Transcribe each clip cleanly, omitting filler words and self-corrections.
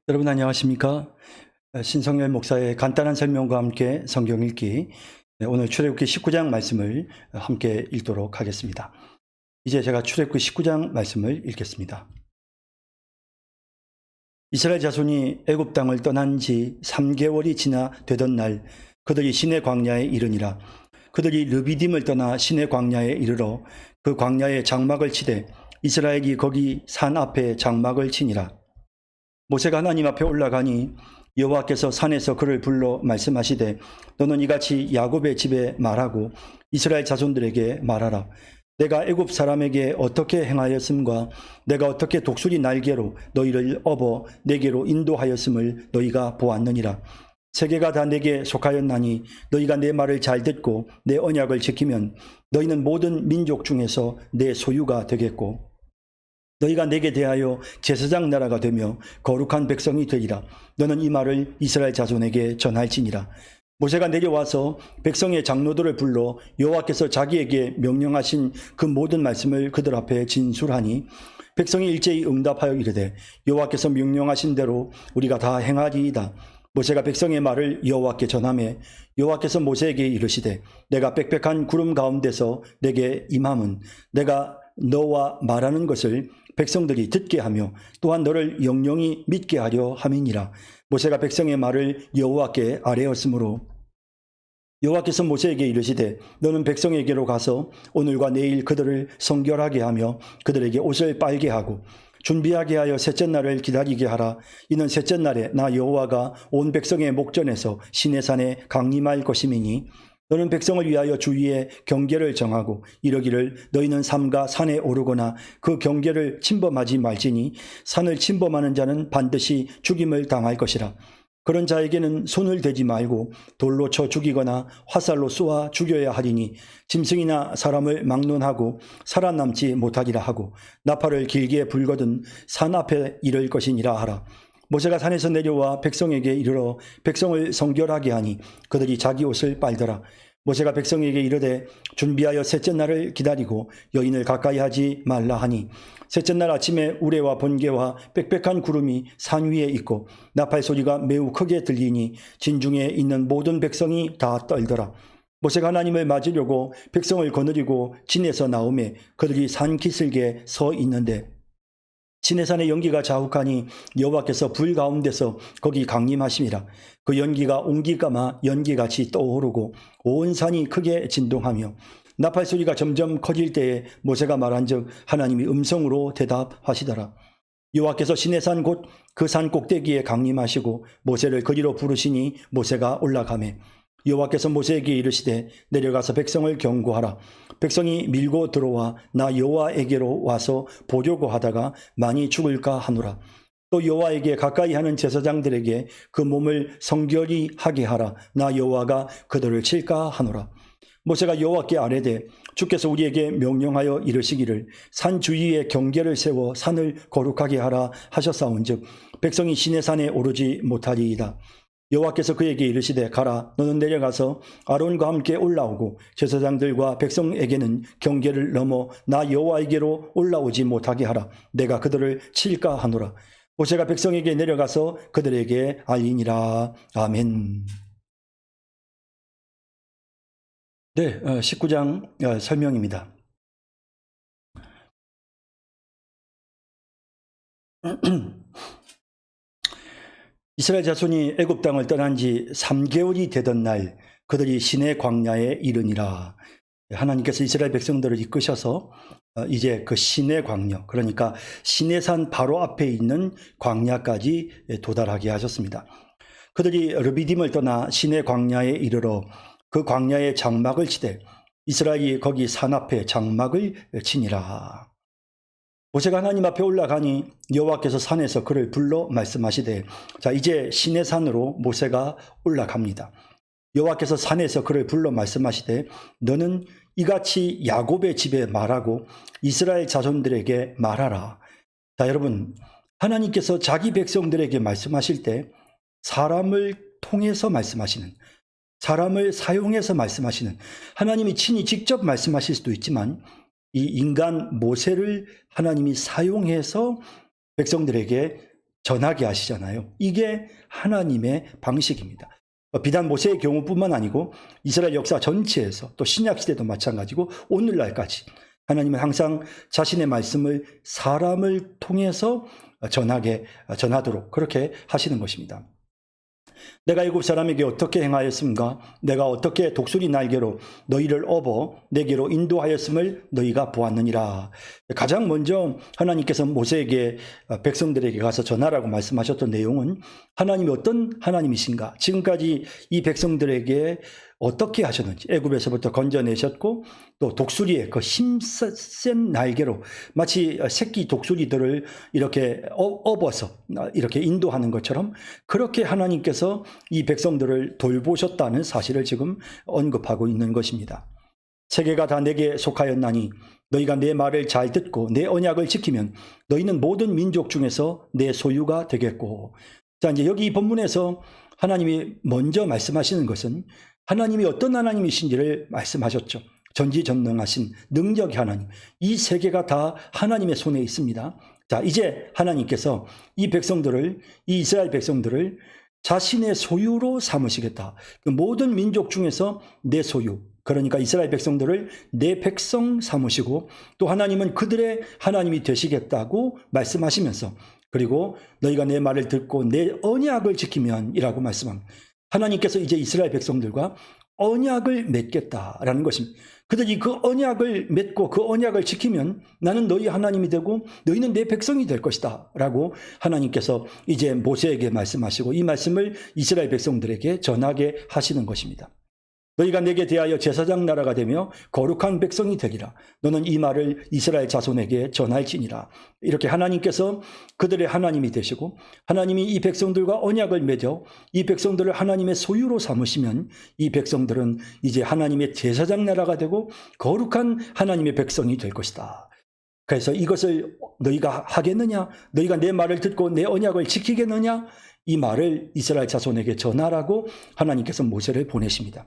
여러분 안녕하십니까? 신성열 목사의 간단한 설명과 함께 성경 읽기, 오늘 출애굽기 19장 말씀을 함께 읽도록 하겠습니다. 이제 제가 출애굽기 19장 말씀을 읽겠습니다. 이스라엘 자손이 애굽 땅을 떠난 지 3개월이 지나 되던 날 그들이 시내 광야에 이르니라. 그들이 르비딤을 떠나 시내 광야에 이르러 그 광야에 장막을 치되 이스라엘이 거기 산 앞에 장막을 치니라. 모세가 하나님 앞에 올라가니 여호와께서 산에서 그를 불러 말씀하시되 너는 이같이 야곱의 집에 말하고 이스라엘 자손들에게 말하라. 내가 애굽 사람에게 어떻게 행하였음과 내가 어떻게 독수리 날개로 너희를 업어 내게로 인도하였음을 너희가 보았느니라. 세계가 다 내게 속하였나니 너희가 내 말을 잘 듣고 내 언약을 지키면 너희는 모든 민족 중에서 내 소유가 되겠고 너희가 내게 대하여 제사장 나라가 되며 거룩한 백성이 되리라. 너는 이 말을 이스라엘 자손에게 전할지니라. 모세가 내려와서 백성의 장로들을 불러 여호와께서 자기에게 명령하신 그 모든 말씀을 그들 앞에 진술하니 백성이 일제히 응답하여 이르되 여호와께서 명령하신 대로 우리가 다 행하리이다. 모세가 백성의 말을 여호와께 전하매 여호와께서 모세에게 이르시되 내가 빽빽한 구름 가운데서 내게 임함은 내가 너와 말하는 것을 백성들이 듣게 하며 또한 너를 영영히 믿게 하려 함이니라. 모세가 백성의 말을 여호와께 아뢰었으므로 여호와께서 모세에게 이르시되 너는 백성에게로 가서 오늘과 내일 그들을 성결하게 하며 그들에게 옷을 빨게 하고 준비하게 하여 셋째 날을 기다리게 하라. 이는 셋째 날에 나 여호와가 온 백성의 목전에서 시내산에 강림할 것임이니 너는 백성을 위하여 주위에 경계를 정하고 이르기를 너희는 삼가 산에 오르거나 그 경계를 침범하지 말지니 산을 침범하는 자는 반드시 죽임을 당할 것이라. 그런 자에게는 손을 대지 말고 돌로 쳐 죽이거나 화살로 쏘아 죽여야 하리니 짐승이나 사람을 막론하고 살아남지 못하리라 하고 나팔을 길게 불거든 산 앞에 이를 것이니라 하라. 모세가 산에서 내려와 백성에게 이르러 백성을 성결하게 하니 그들이 자기 옷을 빨더라. 모세가 백성에게 이르되 준비하여 셋째 날을 기다리고 여인을 가까이 하지 말라 하니 셋째 날 아침에 우레와 번개와 빽빽한 구름이 산 위에 있고 나팔 소리가 매우 크게 들리니 진중에 있는 모든 백성이 다 떨더라. 모세가 하나님을 맞으려고 백성을 거느리고 진에서 나오매 그들이 산 기슭에 서 있는데 시내산의 연기가 자욱하니 여호와께서 불 가운데서 거기 강림하심이라. 그 연기가 옹기가마 연기같이 떠오르고 온 산이 크게 진동하며 나팔 소리가 점점 커질 때에 모세가 말한즉 하나님이 음성으로 대답하시더라. 여호와께서 시내산 곧 그 산 꼭대기에 강림하시고 모세를 그리로 부르시니 모세가 올라가매 여호와께서 모세에게 이르시되 내려가서 백성을 경고하라. 백성이 밀고 들어와 나 여호와에게로 와서 보려고 하다가 많이 죽을까 하노라. 또 여호와에게 가까이 하는 제사장들에게 그 몸을 성결히 하게 하라. 나 여호와가 그들을 칠까 하노라. 모세가 여호와께 아뢰되 주께서 우리에게 명령하여 이르시기를 산 주위에 경계를 세워 산을 거룩하게 하라 하셨사온즉 백성이 시내산에 오르지 못하리이다. 여호와께서 그에게 이르시되 가라. 너는 내려가서 아론과 함께 올라오고 제사장들과 백성에게는 경계를 넘어 나 여호와에게로 올라오지 못하게 하라. 내가 그들을 칠까 하노라. 모세가 백성에게 내려가서 그들에게 알리니라. 아멘. 네, 19장 설명입니다. 이스라엘 자손이 애굽 땅을 떠난 지 3개월이 되던 날 그들이 시내 광야에 이르니라. 하나님께서 이스라엘 백성들을 이끄셔서 이제 그 시내 광야, 그러니까 시내산 바로 앞에 있는 광야까지 도달하게 하셨습니다. 그들이 르비딤을 떠나 시내 광야에 이르러 그 광야에 장막을 치되 이스라엘이 거기 산 앞에 장막을 치니라. 모세가 하나님 앞에 올라가니 여호와께서 산에서 그를 불러 말씀하시되 자 이제 시내산으로 모세가 올라갑니다. 여호와께서 산에서 그를 불러 말씀하시되 너는 이같이 야곱의 집에 말하고 이스라엘 자손들에게 말하라. 자 여러분, 하나님께서 자기 백성들에게 말씀하실 때 사람을 통해서 말씀하시는, 사람을 사용해서 말씀하시는, 하나님이 친히 직접 말씀하실 수도 있지만 이 인간 모세를 하나님이 사용해서 백성들에게 전하게 하시잖아요. 이게 하나님의 방식입니다. 비단 모세의 경우뿐만 아니고 이스라엘 역사 전체에서 또 신약시대도 마찬가지고 오늘날까지 하나님은 항상 자신의 말씀을 사람을 통해서 전하도록 그렇게 하시는 것입니다. 내가 애굽 사람에게 어떻게 행하였음과 내가 어떻게 독수리 날개로 너희를 업어 내게로 인도하였음을 너희가 보았느니라. 가장 먼저 하나님께서 모세에게 백성들에게 가서 전하라고 말씀하셨던 내용은 하나님이 어떤 하나님이신가, 지금까지 이 백성들에게 어떻게 하셨는지, 애굽에서부터 건져내셨고 또 독수리의 그 힘센 날개로 마치 새끼 독수리들을 이렇게 업어서 이렇게 인도하는 것처럼 그렇게 하나님께서 이 백성들을 돌보셨다는 사실을 지금 언급하고 있는 것입니다. 세계가 다 내게 속하였나니 너희가 내 말을 잘 듣고 내 언약을 지키면 너희는 모든 민족 중에서 내 소유가 되겠고. 자, 이제 여기 이 본문에서 하나님이 먼저 말씀하시는 것은 하나님이 어떤 하나님이신지를 말씀하셨죠. 전지전능하신 능력의 하나님. 이 세계가 다 하나님의 손에 있습니다. 자, 이제 하나님께서 이 백성들을, 이 이스라엘 백성들을 자신의 소유로 삼으시겠다. 그 모든 민족 중에서 내 소유, 그러니까 이스라엘 백성들을 내 백성 삼으시고 또 하나님은 그들의 하나님이 되시겠다고 말씀하시면서 그리고 너희가 내 말을 듣고 내 언약을 지키면 이라고 말씀합니다. 하나님께서 이제 이스라엘 백성들과 언약을 맺겠다라는 것입니다. 그들이 그 언약을 맺고 그 언약을 지키면 나는 너희 하나님이 되고 너희는 내 백성이 될 것이다 라고 하나님께서 이제 모세에게 말씀하시고 이 말씀을 이스라엘 백성들에게 전하게 하시는 것입니다. 너희가 내게 대하여 제사장 나라가 되며 거룩한 백성이 되리라. 너는 이 말을 이스라엘 자손에게 전할지니라. 이렇게 하나님께서 그들의 하나님이 되시고 하나님이 이 백성들과 언약을 맺어 이 백성들을 하나님의 소유로 삼으시면 이 백성들은 이제 하나님의 제사장 나라가 되고 거룩한 하나님의 백성이 될 것이다. 그래서 이것을 너희가 하겠느냐? 너희가 내 말을 듣고 내 언약을 지키겠느냐? 이 말을 이스라엘 자손에게 전하라고 하나님께서 모세를 보내십니다.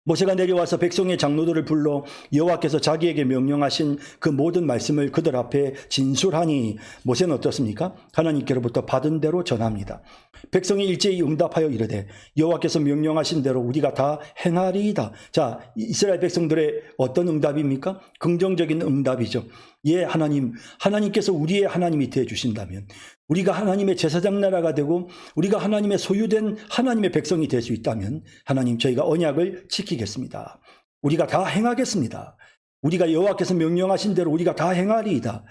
모세가 내려와서 백성의 장로들을 불러 여호와께서 자기에게 명령하신 그 모든 말씀을 그들 앞에 진술하니 모세는 어떻습니까? 하나님께로부터 받은 대로 전합니다. 백성이 일제히 응답하여 이르되 여호와께서 명령하신 대로 우리가 다 행하리이다. 자, 이스라엘 백성들의 어떤 응답입니까? 긍정적인 응답이죠. 예, 하나님께서 우리의 하나님이 되어 주신다면 우리가 하나님의 제사장 나라가 되고 우리가 하나님의 소유된 하나님의 백성이 될 수 있다면 하나님 저희가 언약을 지키겠습니다. 우리가 다 행하겠습니다. 우리가 여호와께서 명령하신 대로 우리가 다 행하리이다.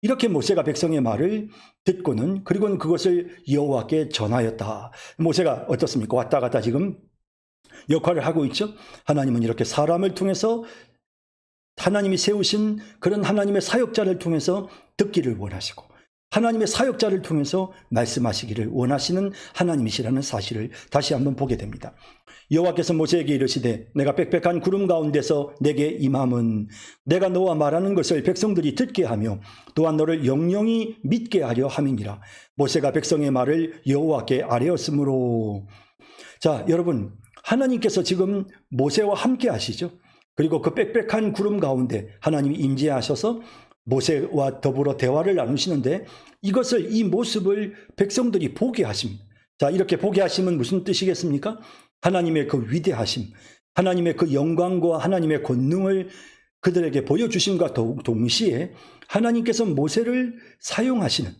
이렇게 모세가 백성의 말을 듣고는 그리고는 그것을 여호와께 전하였다. 모세가 어떻습니까? 왔다 갔다 지금 역할을 하고 있죠. 하나님은 이렇게 사람을 통해서 하나님이 세우신 그런 하나님의 사역자를 통해서 듣기를 원하시고 하나님의 사역자를 통해서 말씀하시기를 원하시는 하나님이시라는 사실을 다시 한번 보게 됩니다. 여호와께서 모세에게 이르시되 내가 빽빽한 구름 가운데서 내게 임함은 내가 너와 말하는 것을 백성들이 듣게 하며 또한 너를 영영히 믿게 하려 함이니라. 모세가 백성의 말을 여호와께 아뢰었으므로. 자, 여러분, 하나님께서 지금 모세와 함께 하시죠. 그리고 그 빽빽한 구름 가운데 하나님이 임재하셔서 모세와 더불어 대화를 나누시는데 이것을 이 모습을 백성들이 보게 하십니다. 자, 이렇게 보게 하심은 무슨 뜻이겠습니까? 하나님의 그 위대하심, 하나님의 그 영광과 하나님의 권능을 그들에게 보여주심과 동시에 하나님께서 모세를 사용하시는,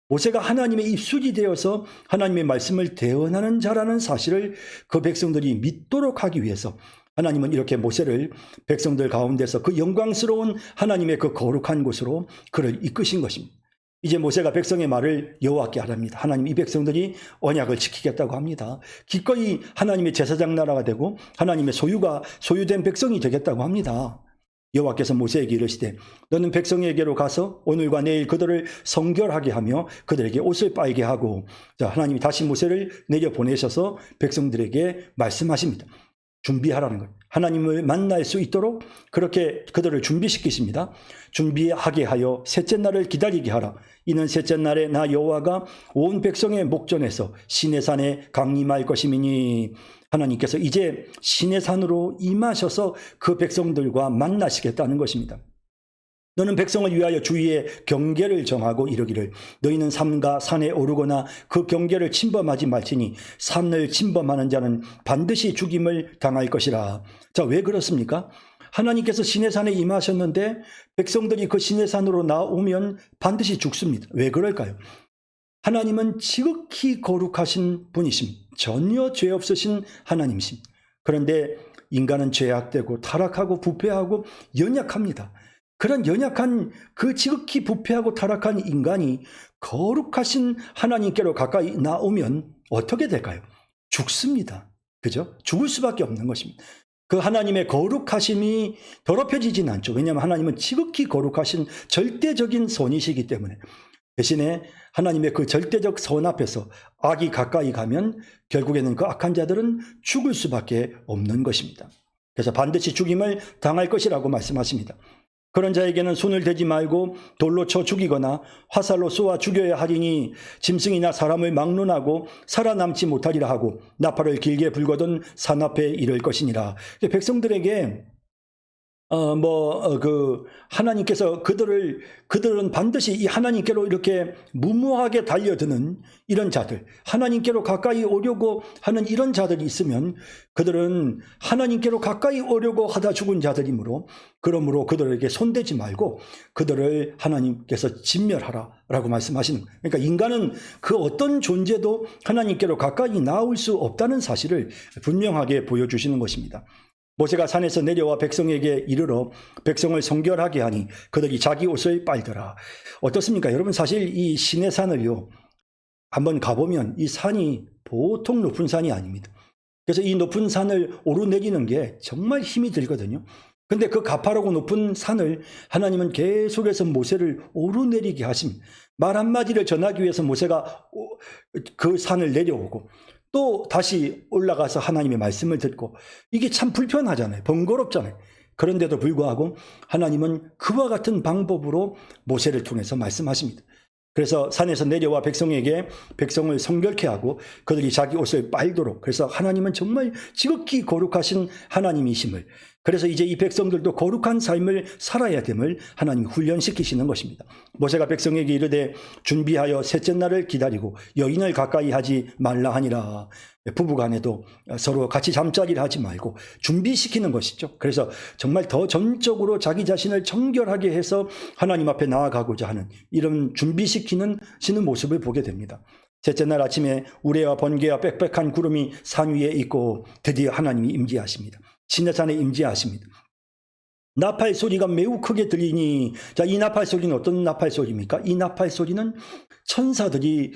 모세가 하나님의 입술이 되어서 하나님의 말씀을 대언하는 자라는 사실을 그 백성들이 믿도록 하기 위해서 하나님은 이렇게 모세를 백성들 가운데서 그 영광스러운 하나님의 그 거룩한 곳으로 그를 이끄신 것입니다. 이제 모세가 백성의 말을 여호와께 아뢰합니다. 하나님, 이 백성들이 언약을 지키겠다고 합니다. 기꺼이 하나님의 제사장 나라가 되고 하나님의 소유된 백성이 되겠다고 합니다. 여호와께서 모세에게 이르시되 너는 백성에게로 가서 오늘과 내일 그들을 성결하게 하며 그들에게 옷을 빨게 하고. 자, 하나님이 다시 모세를 내려보내셔서 백성들에게 말씀하십니다. 준비하라는 것. 하나님을 만날 수 있도록 그렇게 그들을 준비시키십니다. 준비하게 하여 셋째 날을 기다리게 하라. 이는 셋째 날에 나 여호와가 온 백성의 목전에서 시내산에 강림할 것임이니. 하나님께서 이제 시내산으로 임하셔서 그 백성들과 만나시겠다는 것입니다. 너는 백성을 위하여 주위에 경계를 정하고 이르기를 너희는 삼가 산에 오르거나 그 경계를 침범하지 말지니 산을 침범하는 자는 반드시 죽임을 당할 것이라. 자, 왜 그렇습니까? 하나님께서 시내산에 임하셨는데 백성들이 그 시내산으로 나오면 반드시 죽습니다. 왜 그럴까요? 하나님은 지극히 거룩하신 분이십니다. 전혀 죄 없으신 하나님이십니다. 그런데 인간은 죄악되고 타락하고 부패하고 연약합니다. 그런 연약한 그 지극히 부패하고 타락한 인간이 거룩하신 하나님께로 가까이 나오면 어떻게 될까요? 죽습니다. 그죠? 죽을 수밖에 없는 것입니다. 그 하나님의 거룩하심이 더럽혀지진 않죠. 왜냐하면 하나님은 지극히 거룩하신 절대적인 선이시기 때문에. 대신에 하나님의 그 절대적 선 앞에서 악이 가까이 가면 결국에는 그 악한 자들은 죽을 수밖에 없는 것입니다. 그래서 반드시 죽임을 당할 것이라고 말씀하십니다. 그런 자에게는 손을 대지 말고 돌로 쳐 죽이거나 화살로 쏘아 죽여야 하리니 짐승이나 사람을 막론하고 살아남지 못하리라 하고 나팔을 길게 불거든 산 앞에 이를 것이니라. 백성들에게 하나님께서 그들은 반드시 이 하나님께로 이렇게 무모하게 달려드는 이런 자들, 하나님께로 가까이 오려고 하는 이런 자들이 있으면 그들은 하나님께로 가까이 오려고 하다 죽은 자들이므로 그러므로 그들에게 손대지 말고 그들을 하나님께서 진멸하라라고 말씀하시는 거예요. 그러니까 인간은 그 어떤 존재도 하나님께로 가까이 나올 수 없다는 사실을 분명하게 보여주시는 것입니다. 모세가 산에서 내려와 백성에게 이르러 백성을 성결하게 하니 그들이 자기 옷을 빨더라. 어떻습니까? 여러분 사실 이 시내산을요 한번 가보면 이 산이 보통 높은 산이 아닙니다. 그래서 이 높은 산을 오르내리는 게 정말 힘이 들거든요. 근데 그 가파르고 높은 산을 하나님은 계속해서 모세를 오르내리게 하십니다. 말 한마디를 전하기 위해서 모세가 그 산을 내려오고 또 다시 올라가서 하나님의 말씀을 듣고 이게 참 불편하잖아요. 번거롭잖아요. 그런데도 불구하고 하나님은 그와 같은 방법으로 모세를 통해서 말씀하십니다. 그래서 산에서 내려와 백성에게 백성을 성결케 하고 그들이 자기 옷을 빨도록, 그래서 하나님은 정말 지극히 거룩하신 하나님이심을, 그래서 이제 이 백성들도 거룩한 삶을 살아야 됨을 하나님이 훈련시키시는 것입니다. 모세가 백성에게 이르되 준비하여 셋째 날을 기다리고 여인을 가까이 하지 말라 하니라. 부부간에도 서로 같이 잠자리를 하지 말고 준비시키는 것이죠. 그래서 정말 더 전적으로 자기 자신을 정결하게 해서 하나님 앞에 나아가고자 하는 이런 준비시키는 모습을 보게 됩니다. 셋째 날 아침에 우레와 번개와 빽빽한 구름이 산 위에 있고 드디어 하나님이 임재하십니다. 시내산에 임재하십니다. 나팔 소리가 매우 크게 들리니, 자, 이 나팔 소리는 어떤 나팔 소리입니까? 이 나팔 소리는 천사들이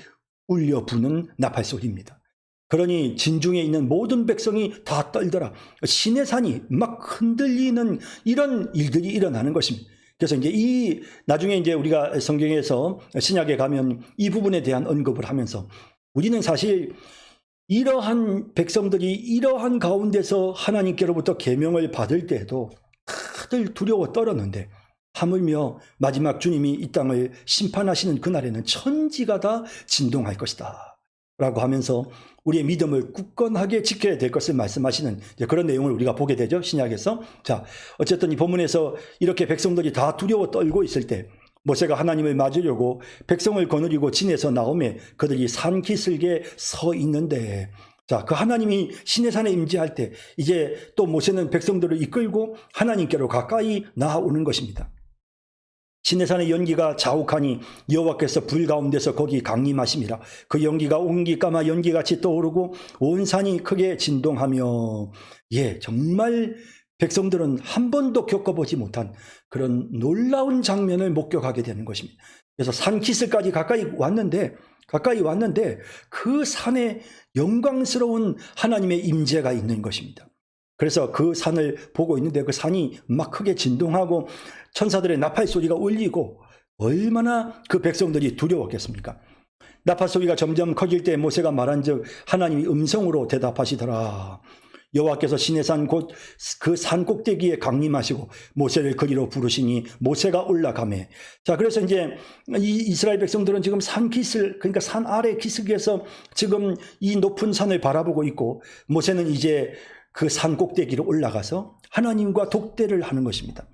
울려 부는 나팔 소리입니다. 그러니 진중에 있는 모든 백성이 다 떨더라. 시내산이 막 흔들리는 이런 일들이 일어나는 것입니다. 그래서 이제 나중에 이제 우리가 성경에서 신약에 가면 이 부분에 대한 언급을 하면서 우리는 사실 이러한 백성들이 이러한 가운데서 하나님께로부터 계명을 받을 때에도 다들 두려워 떨었는데 하물며 마지막 주님이 이 땅을 심판하시는 그날에는 천지가 다 진동할 것이다 라고 하면서 우리의 믿음을 굳건하게 지켜야 될 것을 말씀하시는 그런 내용을 우리가 보게 되죠, 신약에서. 자, 어쨌든 이 본문에서 이렇게 백성들이 다 두려워 떨고 있을 때 모세가 하나님을 맞으려고 백성을 거느리고 진에서 나오매 그들이 산 기슭에 서 있는데, 자, 그 하나님이 시내산에 임재할 때 이제 또 모세는 백성들을 이끌고 하나님께로 가까이 나아오는 것입니다. 시내산의 연기가 자욱하니 여호와께서 불 가운데서 거기 강림하심이라. 그 연기가 옹기까마 연기같이 떠오르고 온 산이 크게 진동하며, 정말 백성들은 한 번도 겪어보지 못한 그런 놀라운 장면을 목격하게 되는 것입니다. 그래서 산 기슭까지 가까이 왔는데 그 산에 영광스러운 하나님의 임재가 있는 것입니다. 그래서 그 산을 보고 있는데 그 산이 막 크게 진동하고 천사들의 나팔 소리가 울리고 얼마나 그 백성들이 두려웠겠습니까? 나팔 소리가 점점 커질 때 모세가 말한즉 하나님이 음성으로 대답하시더라. 여호와께서 시내산 곧 그 산 꼭대기에 강림하시고 모세를 그리로 부르시니 모세가 올라가매. 자, 그래서 이제 이 이스라엘 백성들은 지금 산 기슭, 그러니까 산 아래 기슭에서 지금 이 높은 산을 바라보고 있고 모세는 이제 그 산 꼭대기로 올라가서 하나님과 독대를 하는 것입니다.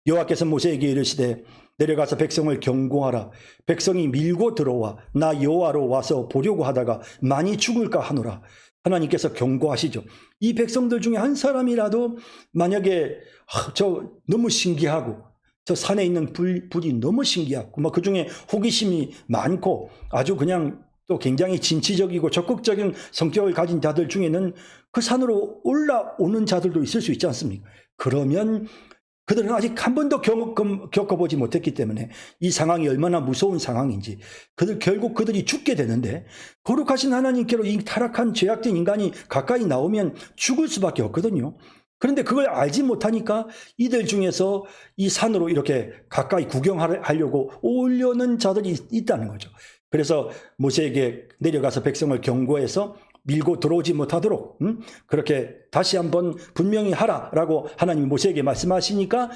여호와께서 모세에게 이르시되 내려가서 백성을 경고하라. 백성이 밀고 들어와 나 여호와로 와서 보려고 하다가 많이 죽을까 하노라. 하나님께서 경고하시죠. 이 백성들 중에 한 사람이라도 만약에 저 너무 신기하고 저 산에 있는 불이 너무 신기하고 그 중에 호기심이 많고 아주 그냥 또 굉장히 진취적이고 적극적인 성격을 가진 자들 중에는 그 산으로 올라오는 자들도 있을 수 있지 않습니까? 그러면 그들은 아직 한 번도 겪어보지 못했기 때문에 이 상황이 얼마나 무서운 상황인지 결국 그들이 죽게 되는데 거룩하신 하나님께로 이 타락한 죄악된 인간이 가까이 나오면 죽을 수밖에 없거든요. 그런데 그걸 알지 못하니까 이들 중에서 이 산으로 이렇게 가까이 구경하려고 오려는 자들이 있다는 거죠. 그래서 모세에게 내려가서 백성을 경고해서 밀고 들어오지 못하도록 그렇게 다시 한번 분명히 하라라고 하나님이 모세에게 말씀하시니까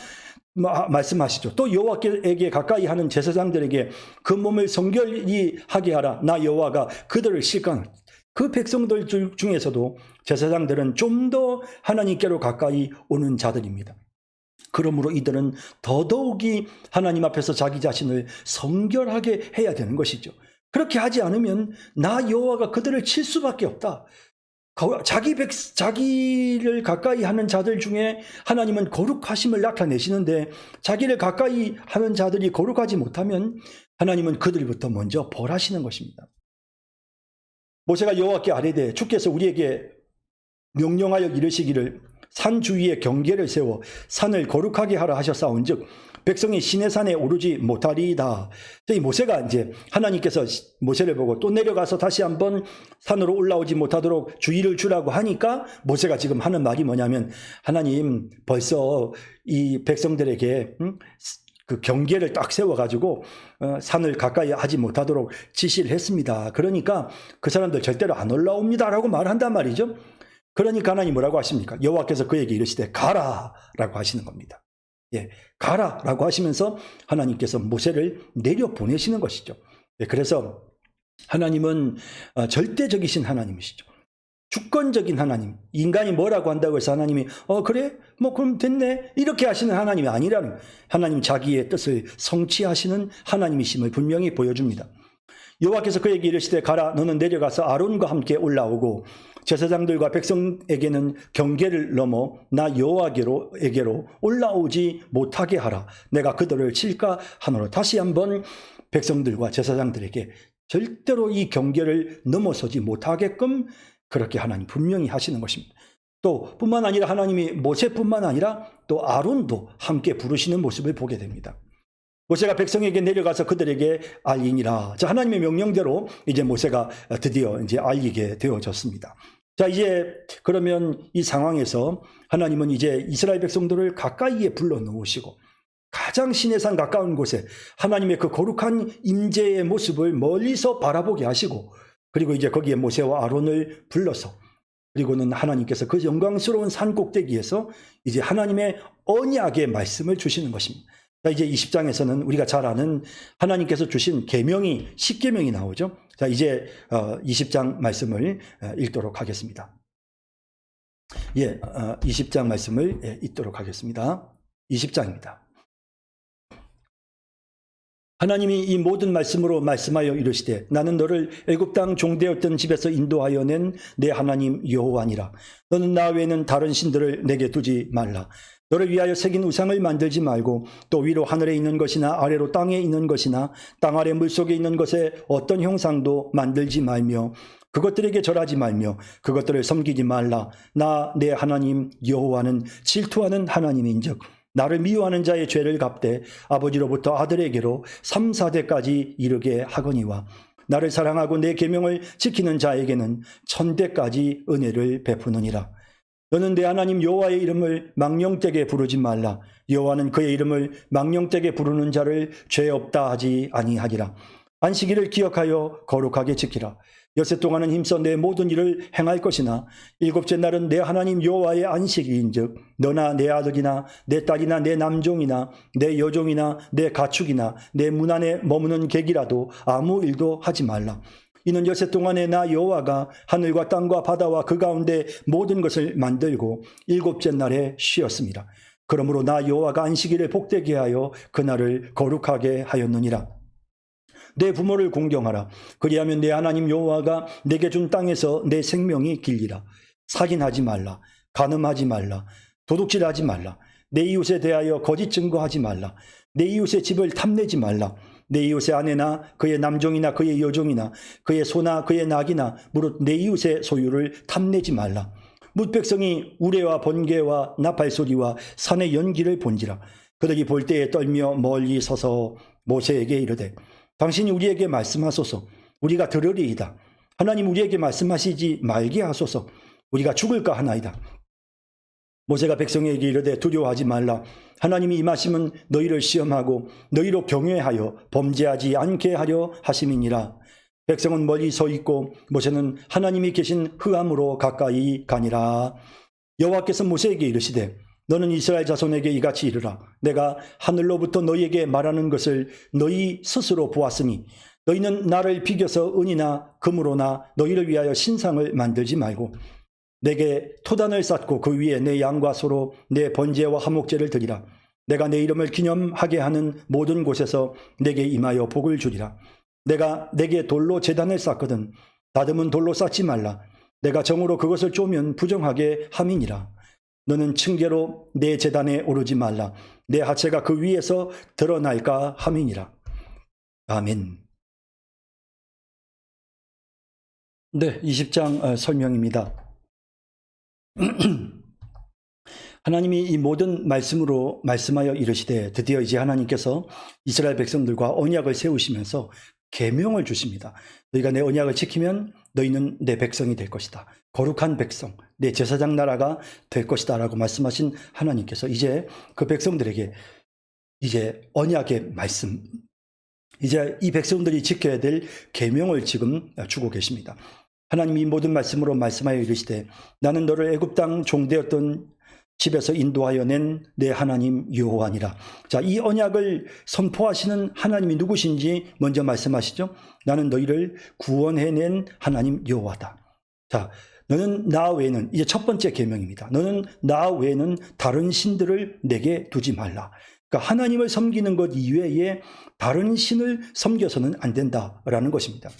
말씀하시죠. 또 여호와에게 가까이 하는 제사장들에게 그 몸을 성결히 하게 하라. 나 여호와가 그들을 실강할. 그 백성들 중에서도 제사장들은 좀 더 하나님께로 가까이 오는 자들입니다. 그러므로 이들은 더더욱이 하나님 앞에서 자기 자신을 성결하게 해야 되는 것이죠. 그렇게 하지 않으면 나 여호와가 그들을 칠 수밖에 없다. 자기를 가까이 하는 자들 중에 하나님은 거룩하심을 나타내시는데 자기를 가까이 하는 자들이 거룩하지 못하면 하나님은 그들부터 먼저 벌하시는 것입니다. 모세가 여호와께 아뢰되 주께서 우리에게 명령하여 이르시기를 산 주위에 경계를 세워 산을 거룩하게 하라 하셨사온즉 백성이 시내산에 오르지 못하리이다. 이 모세가 이제 하나님께서 모세를 보고 또 내려가서 다시 한번 산으로 올라오지 못하도록 주의를 주라고 하니까 모세가 지금 하는 말이 뭐냐면 하나님 벌써 이 백성들에게 그 경계를 딱 세워가지고 산을 가까이 하지 못하도록 지시를 했습니다. 그러니까 그 사람들 절대로 안 올라옵니다라고 말한단 말이죠. 그러니까 하나님 뭐라고 하십니까? 여호와께서 그에게 이르시되 가라라고 하시는 겁니다. 예, 가라라고 하시면서 하나님께서 모세를 내려보내시는 것이죠. 예, 그래서 하나님은 절대적이신 하나님이시죠. 주권적인 하나님. 인간이 뭐라고 한다고 해서 하나님이 그래? 뭐 그럼 됐네. 이렇게 하시는 하나님이 아니라는 하나님 자기의 뜻을 성취하시는 하나님이심을 분명히 보여줍니다. 여호와께서 그에게 이르시되 가라 너는 내려가서 아론과 함께 올라오고 제사장들과 백성에게는 경계를 넘어 나 여호와에게로 올라오지 못하게 하라. 내가 그들을 칠까 하노라. 다시 한번 백성들과 제사장들에게 절대로 이 경계를 넘어서지 못하게끔 그렇게 하나님 분명히 하시는 것입니다. 또 뿐만 아니라 하나님이 모세뿐만 아니라 또 아론도 함께 부르시는 모습을 보게 됩니다. 모세가 백성에게 내려가서 그들에게 알리니라. 자, 하나님의 명령대로 이제 모세가 드디어 이제 알리게 되어졌습니다. 자, 이제 그러면 이 상황에서 하나님은 이제 이스라엘 백성들을 가까이에 불러 놓으시고 가장 시내산 가까운 곳에 하나님의 그 거룩한 임재의 모습을 멀리서 바라보게 하시고 그리고 이제 거기에 모세와 아론을 불러서 그리고는 하나님께서 그 영광스러운 산 꼭대기에서 이제 하나님의 언약의 말씀을 주시는 것입니다. 자, 이제 20장에서는 우리가 잘 아는 하나님께서 주신 계명이 10계명이 나오죠. 자, 이제 20장 말씀을 읽도록 하겠습니다. 예, 20장 말씀을 읽도록 하겠습니다. 20장입니다. 하나님이 이 모든 말씀으로 말씀하여 이르시되 나는 너를 애굽 땅 종되었던 집에서 인도하여 낸 내 하나님 여호와니라. 너는 나 외에는 다른 신들을 내게 두지 말라. 너를 위하여 새긴 우상을 만들지 말고 또 위로 하늘에 있는 것이나 아래로 땅에 있는 것이나 땅 아래 물속에 있는 것에 어떤 형상도 만들지 말며 그것들에게 절하지 말며 그것들을 섬기지 말라. 나 내 하나님 여호와는 질투하는 하나님인즉 나를 미워하는 자의 죄를 갚되 아버지로부터 아들에게로 3, 4대까지 이르게 하거니와 나를 사랑하고 내 계명을 지키는 자에게는 1000대까지 은혜를 베푸느니라. 너는 내 하나님 여호와의 이름을 망령되게 부르지 말라. 여호와는 그의 이름을 망령되게 부르는 자를 죄 없다 하지 아니하리라. 안식일을 기억하여 거룩하게 지키라. 엿새 동안은 힘써 내 모든 일을 행할 것이나 일곱째 날은 내 하나님 여호와의 안식일인즉 너나 내 아들이나 내 딸이나 내 남종이나 내 여종이나 내 가축이나 내 문 안에 머무는 객이라도 아무 일도 하지 말라. 이는 엿새 동안에 나 여호와가 하늘과 땅과 바다와 그 가운데 모든 것을 만들고 일곱째 날에 쉬었습니다. 그러므로 나 여호와가 안식일을 복되게 하여 그날을 거룩하게 하였느니라. 내 부모를 공경하라. 그리하면 내 하나님 여호와가 내게 준 땅에서 내 생명이 길리라. 살인하지 말라. 간음하지 말라. 도둑질하지 말라. 내 이웃에 대하여 거짓 증거하지 말라. 내 이웃의 집을 탐내지 말라. 내 이웃의 아내나 그의 남종이나 그의 여종이나 그의 소나 그의 낙이나 무릇 내 이웃의 소유를 탐내지 말라. 뭇백성이 우레와 번개와 나팔소리와 산의 연기를 본지라. 그들이 볼 때에 떨며 멀리 서서 모세에게 이르되 당신이 우리에게 말씀하소서. 우리가 들으리이다. 하나님 우리에게 말씀하시지 말게 하소서. 우리가 죽을까 하나이다. 모세가 백성에게 이르되 두려워하지 말라. 하나님이 임하심은 너희를 시험하고 너희로 경외하여 범죄하지 않게 하려 하심이니라. 백성은 멀리 서 있고 모세는 하나님이 계신 흑암으로 가까이 가니라. 여호와께서 모세에게 이르시되 너는 이스라엘 자손에게 이같이 이르라. 내가 하늘로부터 너희에게 말하는 것을 너희 스스로 보았으니 너희는 나를 비겨서 은이나 금으로나 너희를 위하여 신상을 만들지 말고 내게 토단을 쌓고 그 위에 내 양과 소로 내 번제와 화목제를 드리라. 내가 내 이름을 기념하게 하는 모든 곳에서 내게 임하여 복을 주리라. 내가 내게 돌로 제단을 쌓거든 다듬은 돌로 쌓지 말라. 내가 정으로 그것을 쪼면 부정하게 함이니라. 너는 층계로 내 제단에 오르지 말라. 내 하체가 그 위에서 드러날까 함이니라. 아멘. 네, 20장 설명입니다. 하나님이 이 모든 말씀으로 말씀하여 이르시되 드디어 이제 하나님께서 이스라엘 백성들과 언약을 세우시면서 계명을 주십니다. 너희가 내 언약을 지키면 너희는 내 백성이 될 것이다. 거룩한 백성, 내 제사장 나라가 될 것이다 라고 말씀하신 하나님께서 이제 그 백성들에게 이제 언약의 말씀, 이제 이 백성들이 지켜야 될 계명을 지금 주고 계십니다. 하나님이 모든 말씀으로 말씀하여 이르시되 나는 너를 애굽 땅 종되었던 집에서 인도하여 낸 내 하나님 여호와니라. 자, 이 언약을 선포하시는 하나님이 누구신지 먼저 말씀하시죠. 나는 너희를 구원해낸 하나님 여호와다. 자, 너는 나 외에는 이제 첫 번째 계명입니다. 너는 나 외에는 다른 신들을 내게 두지 말라. 그러니까 하나님을 섬기는 것 이외에 다른 신을 섬겨서는 안 된다라는 것입니다.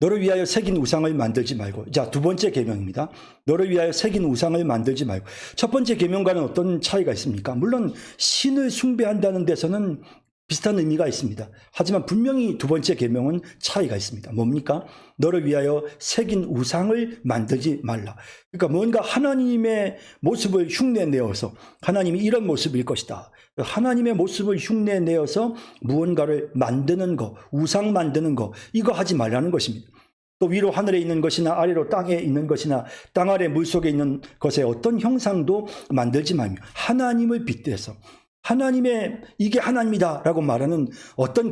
너를 위하여 새긴 우상을 만들지 말고. 자, 두 번째 계명입니다. 너를 위하여 새긴 우상을 만들지 말고. 첫 번째 계명과는 어떤 차이가 있습니까? 물론 신을 숭배한다는 데서는 비슷한 의미가 있습니다. 하지만 분명히 두 번째 계명은 차이가 있습니다. 뭡니까? 너를 위하여 새긴 우상을 만들지 말라. 그러니까 뭔가 하나님의 모습을 흉내내어서 하나님이 이런 모습일 것이다. 하나님의 모습을 흉내내어서 무언가를 만드는 거, 우상 만드는 거, 이거 하지 말라는 것입니다. 또 위로 하늘에 있는 것이나 아래로 땅에 있는 것이나 땅 아래 물속에 있는 것의 어떤 형상도 만들지 말며 하나님을 빗대서 하나님의 이게 하나님이다 라고 말하는 어떤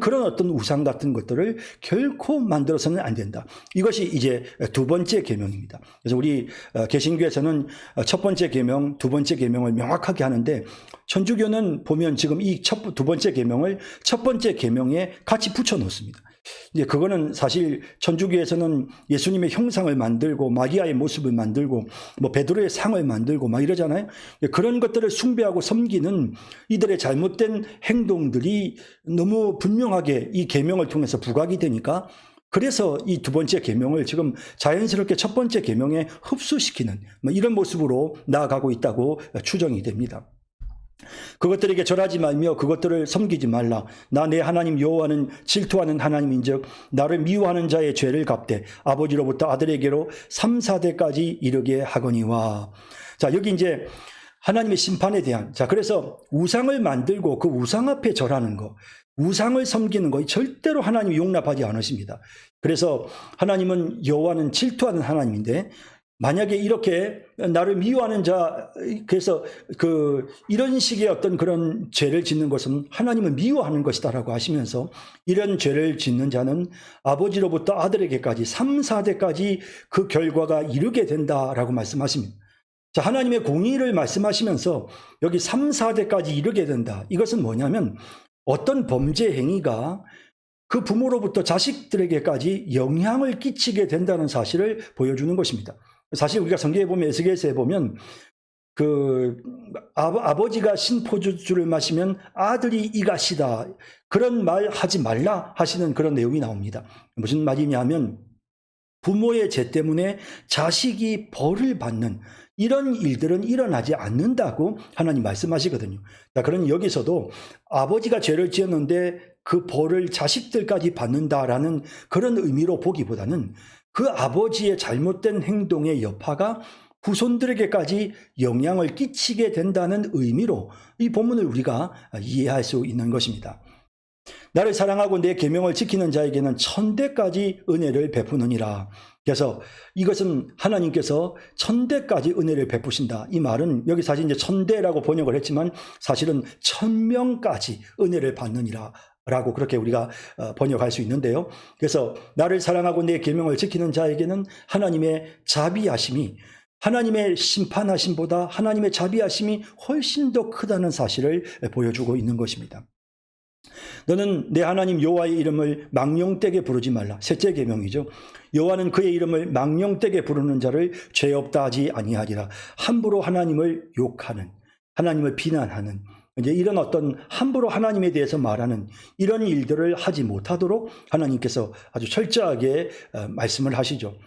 우상 같은 것들을 결코 만들어서는 안 된다. 이것이 이제 두 번째 계명입니다. 그래서 우리 개신교에서는 첫 번째 계명, 두 번째 계명을 명확하게 하는데 천주교는 보면 지금 이 두 번째 계명을 첫 번째 계명에 같이 붙여 놓습니다. 이제 그거는 사실 천주교에서는 예수님의 형상을 만들고 마리아의 모습을 만들고 뭐 베드로의 상을 만들고 막 이러잖아요. 그런 것들을 숭배하고 섬기는 이들의 잘못된 행동들이 너무 분명하게 이 계명을 통해서 부각이 되니까 그래서 이 두 번째 계명을 지금 자연스럽게 첫 번째 계명에 흡수시키는 이런 모습으로 나아가고 있다고 추정이 됩니다. 그것들에게 절하지 말며 그것들을 섬기지 말라. 나 내 하나님 여호와는 질투하는 하나님인즉 나를 미워하는 자의 죄를 갚되 아버지로부터 아들에게로 3, 4대까지 이르게 하거니와. 자, 여기 이제 하나님의 심판에 대한, 자, 그래서 우상을 만들고 그 우상 앞에 절하는 거, 우상을 섬기는 거 절대로 하나님이 용납하지 않으십니다. 그래서 하나님은 여호와는 질투하는 하나님인데 만약에 이렇게 나를 미워하는 자, 그래서 이런 식의 어떤 그런 죄를 짓는 것은 하나님을 미워하는 것이다라고 하시면서 이런 죄를 짓는 자는 아버지로부터 아들에게까지 3, 4대까지 그 결과가 이르게 된다라고 말씀하십니다. 자, 하나님의 공의를 말씀하시면서 여기 3, 4대까지 이르게 된다. 이것은 뭐냐면 어떤 범죄 행위가 그 부모로부터 자식들에게까지 영향을 끼치게 된다는 사실을 보여주는 것입니다. 사실 우리가 성경에 보면 에스겔서에 보면 아버지가 신포주주를 마시면 아들이 이가시다. 그런 말 하지 말라 하시는 그런 내용이 나옵니다. 무슨 말이냐면 부모의 죄 때문에 자식이 벌을 받는 이런 일들은 일어나지 않는다고 하나님 말씀하시거든요. 자, 그럼 여기서도 아버지가 죄를 지었는데 그 벌을 자식들까지 받는다라는 그런 의미로 보기보다는 그 아버지의 잘못된 행동의 여파가 후손들에게까지 영향을 끼치게 된다는 의미로 이 본문을 우리가 이해할 수 있는 것입니다. 나를 사랑하고 내 계명을 지키는 자에게는 천대까지 은혜를 베푸느니라. 그래서 이것은 하나님께서 천대까지 은혜를 베푸신다. 이 말은 여기 사실 이제 천대라고 번역을 했지만 사실은 1000명까지 은혜를 받느니라. 라고 그렇게 우리가 번역할 수 있는데요. 그래서 나를 사랑하고 내 계명을 지키는 자에게는 하나님의 자비하심이 하나님의 심판하심보다 하나님의 자비하심이 훨씬 더 크다는 사실을 보여주고 있는 것입니다. 너는 내 하나님 여호와의 이름을 망령되게 부르지 말라. 셋째 계명이죠. 여호와는 그의 이름을 망령되게 부르는 자를 죄 없다 하지 아니하리라. 함부로 하나님을 욕하는, 하나님을 비난하는, 이제 이런 어떤 함부로 하나님에 대해서 말하는 이런 일들을 하지 못하도록 하나님께서 아주 철저하게 말씀을 하시죠.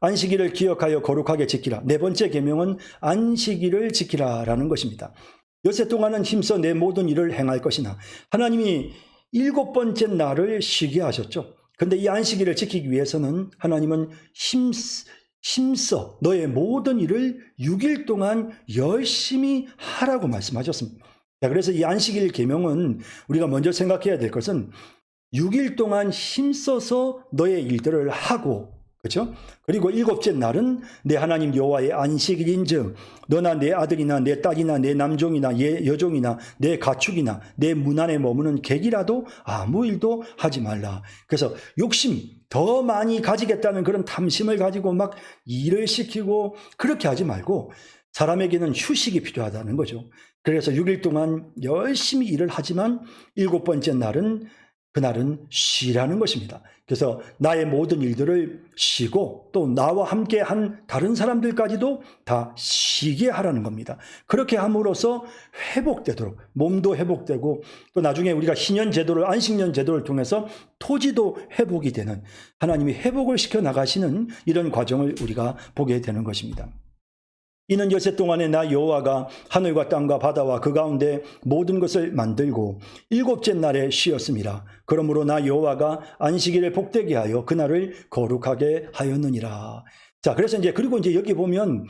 안식일을 기억하여 거룩하게 지키라. 네 번째 계명은 안식일을 지키라라는 것입니다. 여세 동안은 힘써 내 모든 일을 행할 것이나 하나님이 7번째 날을 쉬게 하셨죠. 그런데 이 안식일을 지키기 위해서는 하나님은 힘써 너의 모든 일을 6일 동안 열심히 하라고 말씀하셨습니다. 자, 그래서 이 안식일 계명은 우리가 먼저 생각해야 될 것은 6일 동안 힘써서 너의 일들을 하고, 그렇죠? 그리고 7째 날은 내 하나님 여호와의 안식일인즉 너나 내 아들이나 내 딸이나 내 남종이나 내 여종이나 내 가축이나 내 문 안에 머무는 객이라도 아무 일도 하지 말라. 그래서 욕심 더 많이 가지겠다는 그런 탐심을 가지고 막 일을 시키고 그렇게 하지 말고 사람에게는 휴식이 필요하다는 거죠. 그래서 6일 동안 열심히 일을 하지만 7번째 날은 그날은 쉬라는 것입니다. 그래서 나의 모든 일들을 쉬고 또 나와 함께 한 다른 사람들까지도 다 쉬게 하라는 겁니다. 그렇게 함으로써 회복되도록 몸도 회복되고 또 나중에 우리가 희년 제도를 안식년 제도를 통해서 토지도 회복이 되는 하나님이 회복을 시켜 나가시는 이런 과정을 우리가 보게 되는 것입니다. 이는 여세 동안에 나 여호와가 하늘과 땅과 바다와 그 가운데 모든 것을 만들고 7째 날에 쉬었음이라. 그러므로 나 여호와가 안식일을 복되게 하여 그날을 거룩하게 하였느니라. 자, 그래서 그리고 여기 보면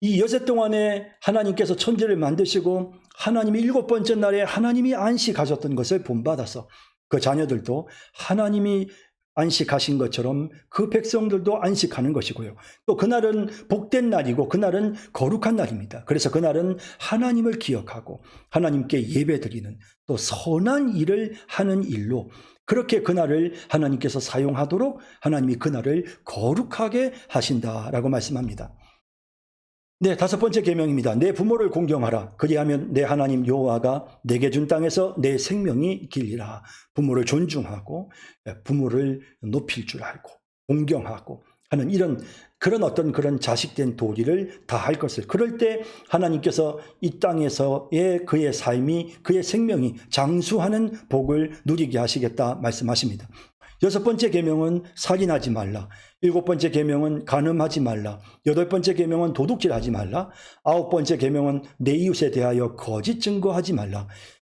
이 여세 동안에 하나님께서 천지를 만드시고 하나님이 7번째 날에 하나님이 안식하셨던 것을 본받아서 그 자녀들도 하나님이 안식하신 것처럼 그 백성들도 안식하는 것이고요. 또 그날은 복된 날이고 그날은 거룩한 날입니다. 그래서 그날은 하나님을 기억하고 하나님께 예배드리는 또 선한 일을 하는 일로 그렇게 그날을 하나님께서 사용하도록 하나님이 그날을 거룩하게 하신다라고 말씀합니다. 네, 5번째 계명입니다. 내 부모를 공경하라. 그리하면 내 하나님 여호와가 내게 준 땅에서 내 생명이 길리라. 부모를 존중하고 부모를 높일 줄 알고 공경하고 하는 그런 자식된 도리를 다 할 것을. 그럴 때 하나님께서 이 땅에서의 그의 삶이 그의 생명이 장수하는 복을 누리게 하시겠다 말씀하십니다. 6번째 계명은 살인하지 말라. 7번째 계명은 간음하지 말라. 8번째 계명은 도둑질하지 말라. 9번째 계명은 내 이웃에 대하여 거짓 증거하지 말라.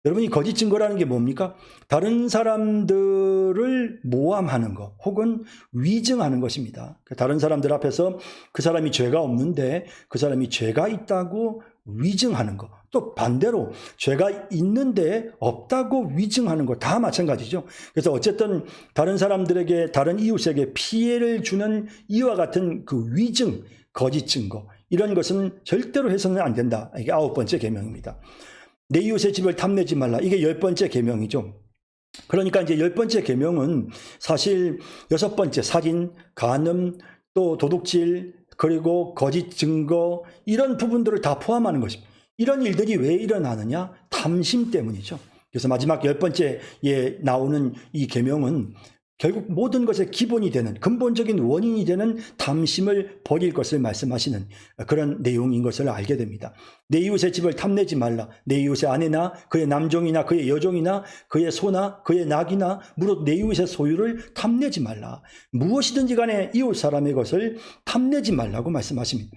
여러분, 이 거짓 증거라는 게 뭡니까? 다른 사람들을 모함하는 것 혹은 위증하는 것입니다. 다른 사람들 앞에서 그 사람이 죄가 없는데 그 사람이 죄가 있다고 위증하는 것, 또 반대로 죄가 있는데 없다고 위증하는 것 다 마찬가지죠. 그래서 어쨌든 다른 사람들에게, 다른 이웃에게 피해를 주는 이와 같은 그 위증, 거짓 증거, 이런 것은 절대로 해서는 안 된다. 이게 9번째 계명입니다. 내 이웃의 집을 탐내지 말라. 이게 10번째 계명이죠. 그러니까 10번째 계명은 사실 6번째 살인, 간음, 또 도둑질, 그리고 거짓 증거, 이런 부분들을 다 포함하는 것입니다. 이런 일들이 왜 일어나느냐? 탐심 때문이죠. 그래서 마지막 10번째에 나오는 이 계명은 결국 모든 것의 기본이 되는 근본적인 원인이 되는 탐심을 버릴 것을 말씀하시는 그런 내용인 것을 알게 됩니다. 내 이웃의 집을 탐내지 말라. 내 이웃의 아내나 그의 남종이나 그의 여종이나 그의 소나 그의 낙이나 무릇 내 이웃의 소유를 탐내지 말라. 무엇이든지 간에 이웃 사람의 것을 탐내지 말라고 말씀하십니다.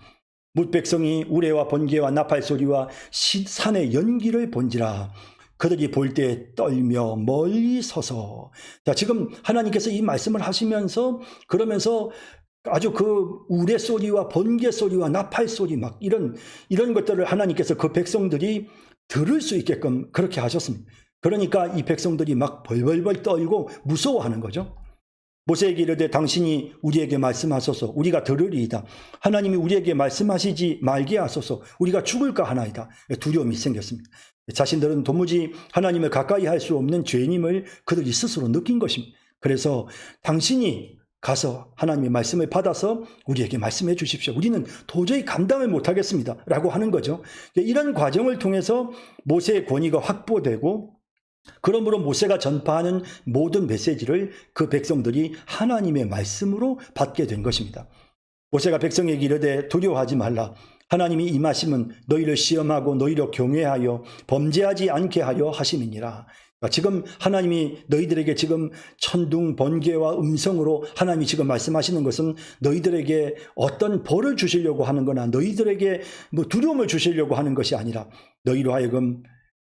뭇 백성이 우레와 번개와 나팔 소리와 산의 연기를 본지라. 그들이 볼 때 떨며 멀리 서서. 자, 지금 하나님께서 이 말씀을 하시면서 그러면서 아주 그 우레 소리와 번개 소리와 나팔 소리 막 이런 것들을 하나님께서 그 백성들이 들을 수 있게끔 그렇게 하셨습니다. 그러니까 이 백성들이 막 벌벌벌 떨고 무서워하는 거죠. 모세에게 이르되 당신이 우리에게 말씀하소서 우리가 들으리이다. 하나님이 우리에게 말씀하시지 말게 하소서 우리가 죽을까 하나이다. 두려움이 생겼습니다. 자신들은 도무지 하나님을 가까이 할 수 없는 죄인임을 그들이 스스로 느낀 것입니다. 그래서 당신이 가서 하나님의 말씀을 받아서 우리에게 말씀해 주십시오. 우리는 도저히 감당을 못하겠습니다. 라고 하는 거죠. 이런 과정을 통해서 모세의 권위가 확보되고 그러므로 모세가 전파하는 모든 메시지를 그 백성들이 하나님의 말씀으로 받게 된 것입니다. 모세가 백성에게 이르되 두려워하지 말라. 하나님이 임하심은 너희를 시험하고 너희를 경외하여 범죄하지 않게 하려 하심이니라. 지금 하나님이 너희들에게 지금 천둥 번개와 음성으로 하나님이 지금 말씀하시는 것은 너희들에게 어떤 벌을 주시려고 하는 거나 너희들에게 뭐 두려움을 주시려고 하는 것이 아니라 너희로 하여금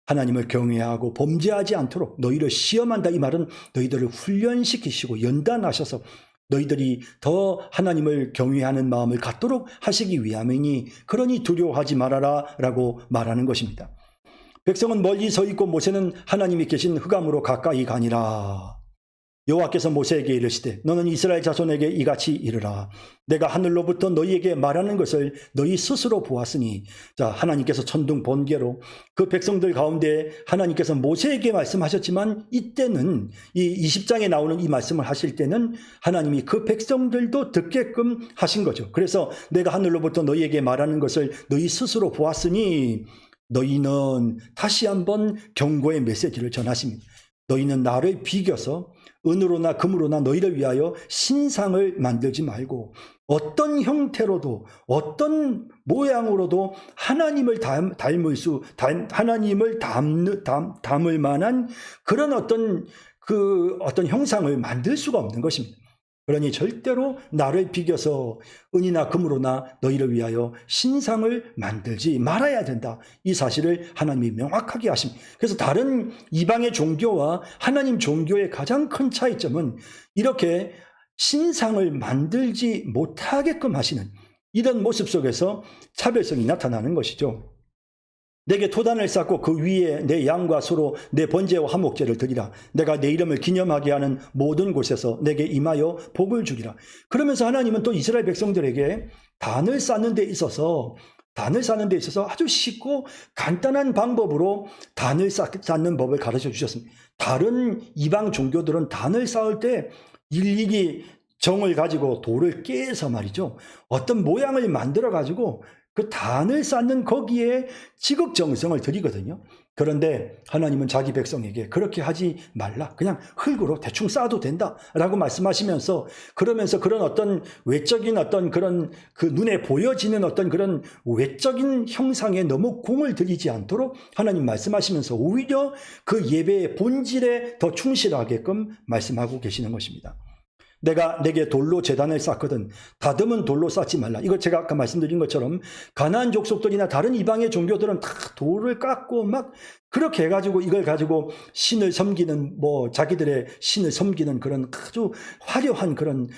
하나님을 경외하고 범죄하지 않도록 너희를 시험한다. 이 말은 너희들을 훈련시키시고 연단하셔서 너희들이 더 하나님을 경외하는 마음을 갖도록 하시기 위함이니 그러니 두려워하지 말아라 라고 말하는 것입니다. 백성은 멀리 서 있고 모세는 하나님이 계신 흑암으로 가까이 가니라. 여호와께서 모세에게 이르시되 너는 이스라엘 자손에게 이같이 이르라. 내가 하늘로부터 너희에게 말하는 것을 너희 스스로 보았으니. 자, 하나님께서 천둥 번개로 그 백성들 가운데 하나님께서 모세에게 말씀하셨지만 이때는 이 20장에 나오는 이 말씀을 하실 때는 하나님이 그 백성들도 듣게끔 하신 거죠. 그래서 내가 하늘로부터 너희에게 말하는 것을 너희 스스로 보았으니 너희는 다시 한번 경고의 메시지를 전하십니다. 너희는 나를 비겨서 은으로나 금으로나 너희를 위하여 신상을 만들지 말고 어떤 형태로도 어떤 모양으로도 하나님을 하나님을 담을 만한 그런 어떤 형상을 만들 수가 없는 것입니다. 그러니 절대로 나를 비겨서 은이나 금으로나 너희를 위하여 신상을 만들지 말아야 된다. 이 사실을 하나님이 명확하게 하십니다. 그래서 다른 이방의 종교와 하나님 종교의 가장 큰 차이점은 이렇게 신상을 만들지 못하게끔 하시는 이런 모습 속에서 차별성이 나타나는 것이죠. 내게 토단을 쌓고 그 위에 내 양과 소로 내 번제와 화목제를 드리라. 내가 내 이름을 기념하게 하는 모든 곳에서 내게 임하여 복을 주리라. 그러면서 하나님은 또 이스라엘 백성들에게 단을 쌓는 데 있어서 아주 쉽고 간단한 방법으로 단을 쌓는 법을 가르쳐 주셨습니다. 다른 이방 종교들은 단을 쌓을 때 일일이 정을 가지고 돌을 깨서 말이죠. 어떤 모양을 만들어 가지고 그 단을 쌓는 거기에 지극정성을 들이거든요. 그런데 하나님은 자기 백성에게 그렇게 하지 말라. 그냥 흙으로 대충 쌓아도 된다라고 말씀하시면서 그러면서 그런 어떤 외적인 어떤 그런 그 눈에 보여지는 어떤 그런 외적인 형상에 너무 공을 들이지 않도록 하나님 말씀하시면서 오히려 그 예배의 본질에 더 충실하게끔 말씀하고 계시는 것입니다. 내가 내게 돌로 제단을 쌓거든 다듬은 돌로 쌓지 말라. 이거 제가 아까 말씀드린 것처럼 가나안 족속들이나 다른 이방의 종교들은 다 돌을 깎고 막 그렇게 해가지고 이걸 가지고 신을 섬기는 자기들의 신을 섬기는 그런 아주 화려한 그런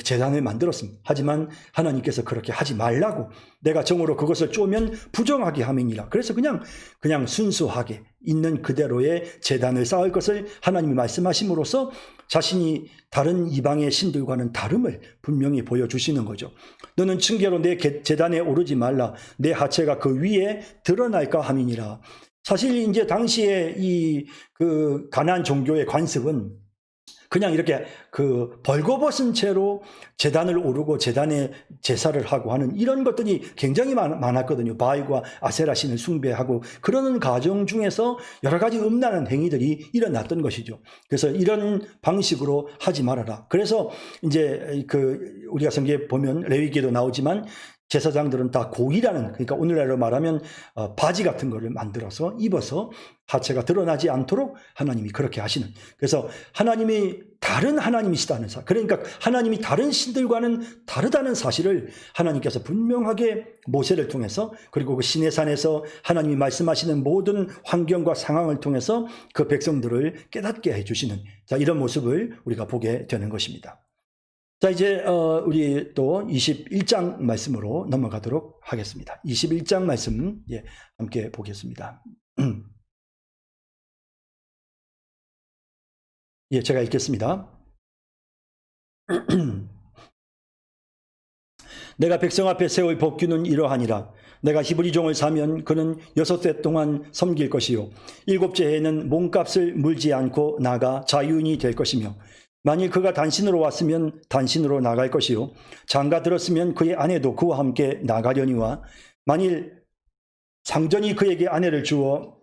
제단을 만들었습니다. 하지만 하나님께서 그렇게 하지 말라고 내가 정으로 그것을 쪼면 부정하게 함이니라. 그래서 그냥 순수하게 있는 그대로의 제단을 쌓을 것을 하나님이 말씀하심으로써 자신이 다른 이방의 신들과는 다름을 분명히 보여주시는 거죠. 너는 층계로 내 제단에 오르지 말라. 내 하체가 그 위에 드러날까 함이니라. 사실 이제 당시에 그 가나안 종교의 관습은 그냥 이렇게 그 벌거벗은 채로 제단을 오르고 제단에 제사를 하고 하는 이런 것들이 굉장히 많았거든요. 바알과 아세라 신을 숭배하고 그러는 과정 중에서 여러 가지 음란한 행위들이 일어났던 것이죠. 그래서 이런 방식으로 하지 말아라. 그래서 이제 그 우리가 성경에 보면 레위기에도 나오지만 제사장들은 다 고이라는, 그러니까 오늘날로 말하면 바지 같은 거를 만들어서 입어서 하체가 드러나지 않도록 하나님이 그렇게 하시는. 그래서 하나님이 다른 하나님이시다는 사실, 그러니까 하나님이 다른 신들과는 다르다는 사실을 하나님께서 분명하게 모세를 통해서, 그리고 그 시내산에서 하나님이 말씀하시는 모든 환경과 상황을 통해서 그 백성들을 깨닫게 해주시는, 자, 이런 모습을 우리가 보게 되는 것입니다. 자, 이제 우리 또 21장 말씀으로 넘어가도록 하겠습니다. 21장 말씀 함께 보겠습니다. 예, 제가 읽겠습니다. 내가 백성 앞에 세울 법규는 이러하니라. 내가 히브리 종을 사면 그는 6해 동안 섬길 것이요 7째 해에는 몸값을 물지 않고 나가 자유인이 될 것이며, 만일 그가 단신으로 왔으면 단신으로 나갈 것이요 장가 들었으면 그의 아내도 그와 함께 나가려니와, 만일 상전이 그에게 아내를 주어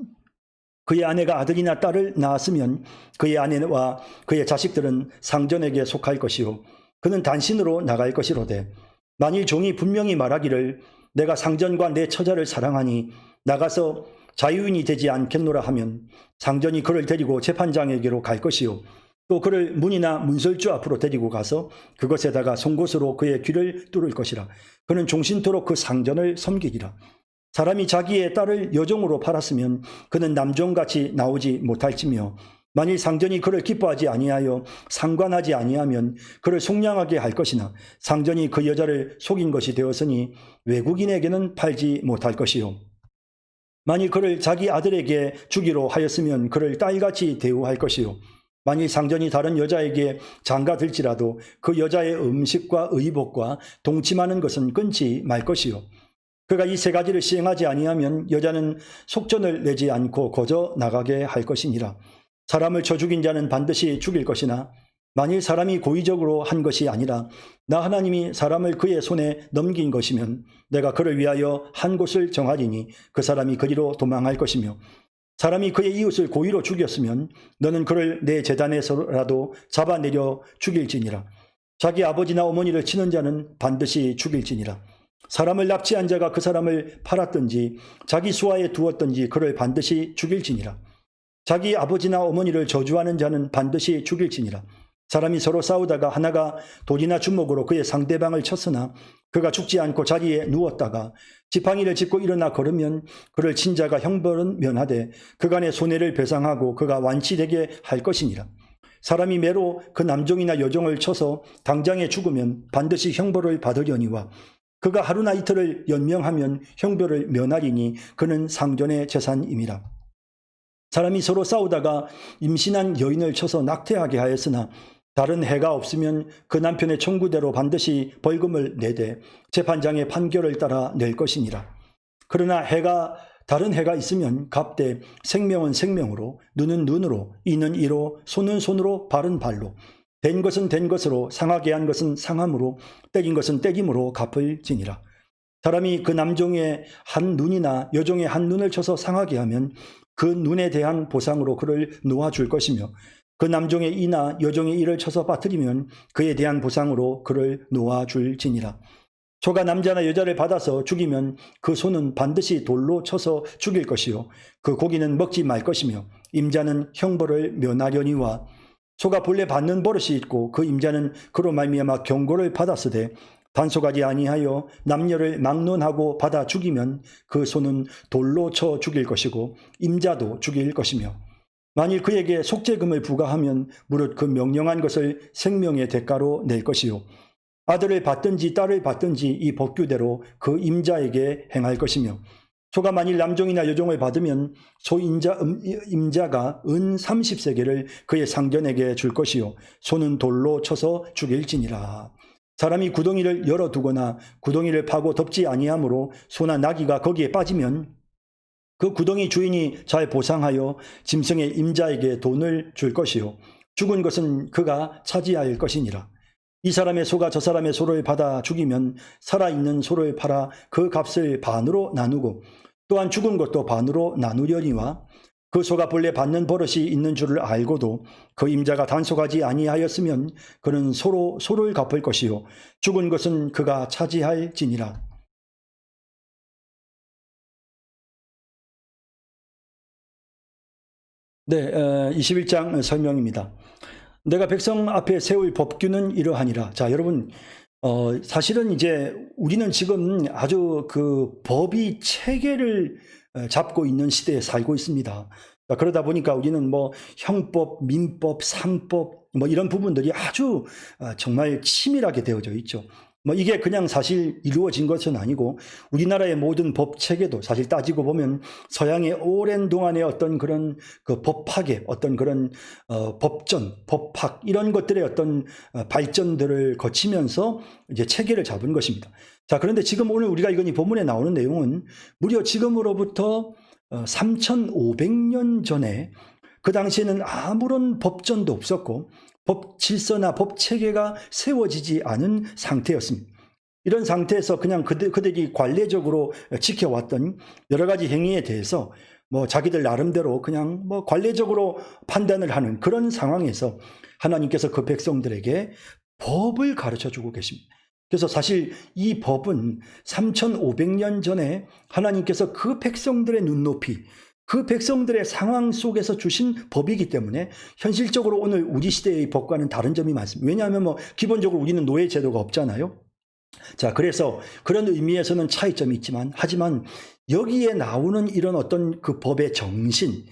그의 아내가 아들이나 딸을 낳았으면 그의 아내와 그의 자식들은 상전에게 속할 것이요 그는 단신으로 나갈 것이로되, 만일 종이 분명히 말하기를 내가 상전과 내 처자를 사랑하니 나가서 자유인이 되지 않겠노라 하면 상전이 그를 데리고 재판장에게로 갈 것이요 또 그를 문이나 문설주 앞으로 데리고 가서 그것에다가 송곳으로 그의 귀를 뚫을 것이라. 그는 종신토록 그 상전을 섬기리라. 사람이 자기의 딸을 여종으로 팔았으면 그는 남종같이 나오지 못할지며, 만일 상전이 그를 기뻐하지 아니하여 상관하지 아니하면 그를 속량하게 할 것이나, 상전이 그 여자를 속인 것이 되었으니 외국인에게는 팔지 못할 것이요 만일 그를 자기 아들에게 주기로 하였으면 그를 딸같이 대우할 것이요 만일 상전이 다른 여자에게 장가들지라도 그 여자의 음식과 의복과 동침하는 것은 끊지 말 것이요 그가 이 3가지를 시행하지 아니하면 여자는 속전을 내지 않고 거저 나가게 할 것이니라. 사람을 쳐 죽인 자는 반드시 죽일 것이나, 만일 사람이 고의적으로 한 것이 아니라 나 하나님이 사람을 그의 손에 넘긴 것이면 내가 그를 위하여 한 곳을 정하리니 그 사람이 그리로 도망할 것이며, 사람이 그의 이웃을 고의로 죽였으면 너는 그를 내 제단에서라도 잡아내려 죽일지니라. 자기 아버지나 어머니를 치는 자는 반드시 죽일지니라. 사람을 납치한 자가 그 사람을 팔았든지 자기 수하에 두었든지 그를 반드시 죽일지니라. 자기 아버지나 어머니를 저주하는 자는 반드시 죽일지니라. 사람이 서로 싸우다가 하나가 돌이나 주먹으로 그의 상대방을 쳤으나 그가 죽지 않고 자리에 누웠다가 지팡이를 짚고 일어나 걸으면 그를 친 자가 형벌은 면하되 그간의 손해를 배상하고 그가 완치되게 할 것이니라. 사람이 매로 그 남종이나 여종을 쳐서 당장에 죽으면 반드시 형벌을 받으려니와, 그가 하루나 이틀을 연명하면 형벌을 면하리니 그는 상전의 재산임이라. 사람이 서로 싸우다가 임신한 여인을 쳐서 낙태하게 하였으나 다른 해가 없으면 그 남편의 청구대로 반드시 벌금을 내되 재판장의 판결을 따라 낼 것이니라. 그러나 다른 해가 있으면 값되 생명은 생명으로, 눈은 눈으로, 이는 이로, 손은 손으로, 발은 발로, 된 것은 된 것으로, 상하게 한 것은 상함으로, 때린 것은 때김으로 갚을 지니라. 사람이 그 남종의 한 눈이나 여종의 한 눈을 쳐서 상하게 하면 그 눈에 대한 보상으로 그를 놓아줄 것이며, 그 남종의 이나 여종의 이를 쳐서 빠뜨리면 그에 대한 보상으로 그를 놓아줄지니라. 소가 남자나 여자를 받아서 죽이면 그 소는 반드시 돌로 쳐서 죽일 것이요 그 고기는 먹지 말 것이며, 임자는 형벌을 면하려니와, 소가 본래 받는 버릇이 있고 그 임자는 그로 말미암아 경고를 받았으되 단속하지 아니하여 남녀를 막론하고 받아 죽이면 그 소는 돌로 쳐 죽일 것이고 임자도 죽일 것이며, 만일 그에게 속죄금을 부과하면 무릇 그 명령한 것을 생명의 대가로 낼 것이요 아들을 받든지 딸을 받든지 이 법규대로 그 임자에게 행할 것이며, 소가 만일 남종이나 여종을 받으면 임자가 은 30세겔을 그의 상전에게 줄 것이요 소는 돌로 쳐서 죽일지니라. 사람이 구덩이를 열어두거나 구덩이를 파고 덮지 아니하므로 소나 나귀가 거기에 빠지면 그 구덩이 주인이 잘 보상하여 짐승의 임자에게 돈을 줄 것이요 죽은 것은 그가 차지할 것이니라. 이 사람의 소가 저 사람의 소를 받아 죽이면 살아있는 소를 팔아 그 값을 반으로 나누고 또한 죽은 것도 반으로 나누려니와 그 소가 본래 받는 버릇이 있는 줄을 알고도 그 임자가 단속하지 아니하였으면 그는 소를 갚을 것이요 죽은 것은 그가 차지할지니라. 네, 21장 설명입니다. 내가 백성 앞에 세울 법규는 이러하니라. 자, 여러분, 사실은 이제 우리는 지금 아주 그 법이 체계를 잡고 있는 시대에 살고 있습니다. 그러다 보니까 우리는 뭐 형법, 민법, 상법 뭐 이런 부분들이 아주 정말 치밀하게 되어져 있죠. 뭐 이게 그냥 사실 이루어진 것은 아니고 우리나라의 모든 법 체계도 사실 따지고 보면 서양의 오랜 동안의 어떤 그런 그 법학의 어떤 그런 법전, 법학 이런 것들의 어떤 발전들을 거치면서 이제 체계를 잡은 것입니다. 자, 그런데 지금 오늘 우리가 이건 이 본문에 나오는 내용은 무려 지금으로부터 3,500년 전에 그 당시에는 아무런 법전도 없었고 법 질서나 법 체계가 세워지지 않은 상태였습니다. 이런 상태에서 그냥 그들이 관례적으로 지켜왔던 여러 가지 행위에 대해서 뭐 자기들 나름대로 그냥 뭐 관례적으로 판단을 하는 그런 상황에서 하나님께서 그 백성들에게 법을 가르쳐 주고 계십니다. 그래서 사실 이 법은 3,500년 전에 하나님께서 그 백성들의 눈높이, 그 백성들의 상황 속에서 주신 법이기 때문에 현실적으로 오늘 우리 시대의 법과는 다른 점이 많습니다. 왜냐하면 뭐 기본적으로 우리는 노예 제도가 없잖아요. 자, 그래서 그런 의미에서는 차이점이 있지만 하지만 여기에 나오는 이런 어떤 그 법의 정신,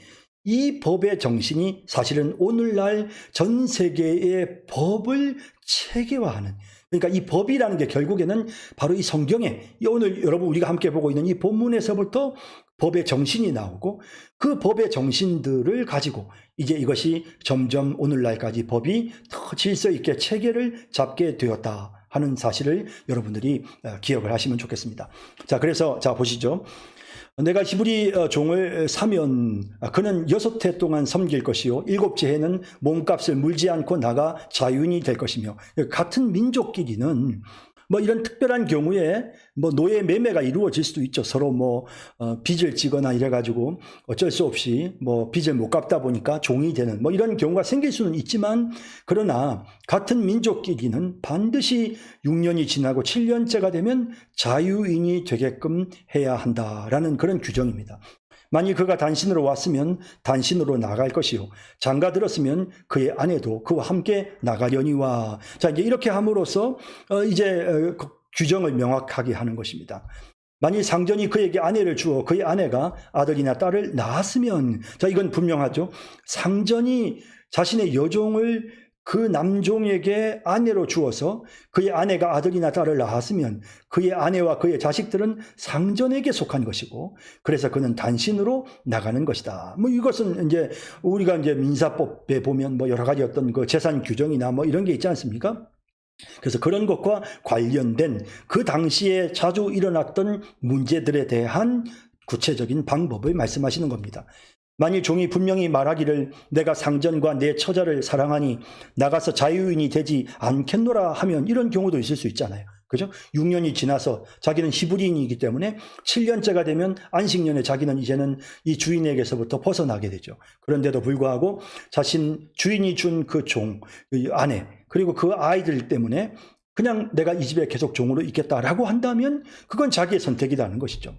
이 법의 정신이 사실은 오늘날 전 세계의 법을 체계화하는, 그러니까 이 법이라는 게 결국에는 바로 이 성경에 오늘 여러분 우리가 함께 보고 있는 이 본문에서부터 법의 정신이 나오고 그 법의 정신들을 가지고 이제 이것이 점점 오늘날까지 법이 더 질서 있게 체계를 잡게 되었다 하는 사실을 여러분들이 기억을 하시면 좋겠습니다. 자, 그래서 자 보시죠. 내가 히브리 종을 사면 그는 6해 동안 섬길 것이요 7째 해는 몸값을 물지 않고 나가 자유인이 될 것이며, 같은 민족끼리는 뭐 이런 특별한 경우에 뭐 노예 매매가 이루어질 수도 있죠. 서로 뭐 빚을 지거나 이래가지고 어쩔 수 없이 뭐 빚을 못 갚다 보니까 종이 되는 뭐 이런 경우가 생길 수는 있지만, 그러나 같은 민족끼리는 반드시 6년이 지나고 7년째가 되면 자유인이 되게끔 해야 한다라는 그런 규정입니다. 만일 그가 단신으로 왔으면 단신으로 나갈 것이요 장가 들었으면 그의 아내도 그와 함께 나가려니와. 자, 이제 이렇게 함으로써 이제 규정을 명확하게 하는 것입니다. 만일 상전이 그에게 아내를 주어 그의 아내가 아들이나 딸을 낳았으면, 자, 이건 분명하죠. 상전이 자신의 여종을 그 남종에게 아내로 주어서 그의 아내가 아들이나 딸을 낳았으면 그의 아내와 그의 자식들은 상전에게 속한 것이고, 그래서 그는 단신으로 나가는 것이다. 뭐 이것은 이제 우리가 이제 민사법에 보면 뭐 여러 가지 어떤 그 재산 규정이나 뭐 이런 게 있지 않습니까? 그래서 그런 것과 관련된 그 당시에 자주 일어났던 문제들에 대한 구체적인 방법을 말씀하시는 겁니다. 만일 종이 분명히 말하기를 내가 상전과 내 처자를 사랑하니 나가서 자유인이 되지 않겠노라 하면 이런 경우도 있을 수 있잖아요. 그죠? 6년이 지나서 자기는 히브리인이기 때문에 7년째가 되면 안식년에 자기는 이제는 이 주인에게서부터 벗어나게 되죠. 그런데도 불구하고 자신 주인이 준 그 종, 그 아내, 그리고 그 아이들 때문에 그냥 내가 이 집에 계속 종으로 있겠다라고 한다면 그건 자기의 선택이라는 것이죠.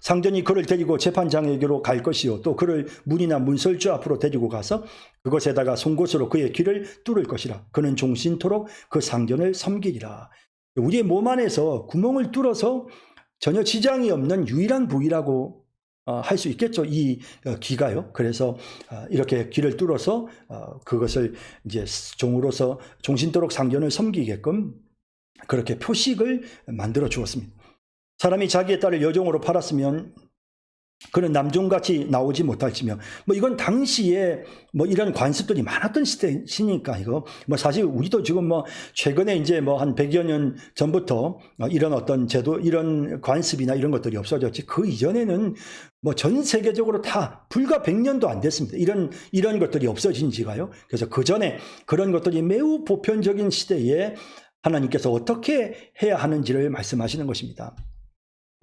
상전이 그를 데리고 재판장에게로 갈 것이요 또 그를 문이나 문설주 앞으로 데리고 가서 그것에다가 송곳으로 그의 귀를 뚫을 것이라. 그는 종신토록 그 상전을 섬기리라. 우리의 몸 안에서 구멍을 뚫어서 전혀 지장이 없는 유일한 부위라고 할 수 있겠죠. 이 귀가요. 그래서 이렇게 귀를 뚫어서 그것을 이제 종으로서 종신토록 상전을 섬기게끔 그렇게 표식을 만들어 주었습니다. 사람이 자기의 딸을 여종으로 팔았으면 그런 남종같이 나오지 못할지며, 뭐 이건 당시에 뭐 이런 관습들이 많았던 시대시니까, 이거 뭐 사실 우리도 지금 뭐 최근에 이제 뭐 한 100여 년 전부터 이런 어떤 제도, 이런 관습이나 이런 것들이 없어졌지, 그 이전에는 뭐 전 세계적으로 다 불과 100년도 안 됐습니다. 이런 것들이 없어진 지가요. 그래서 그 전에 그런 것들이 매우 보편적인 시대에 하나님께서 어떻게 해야 하는지를 말씀하시는 것입니다.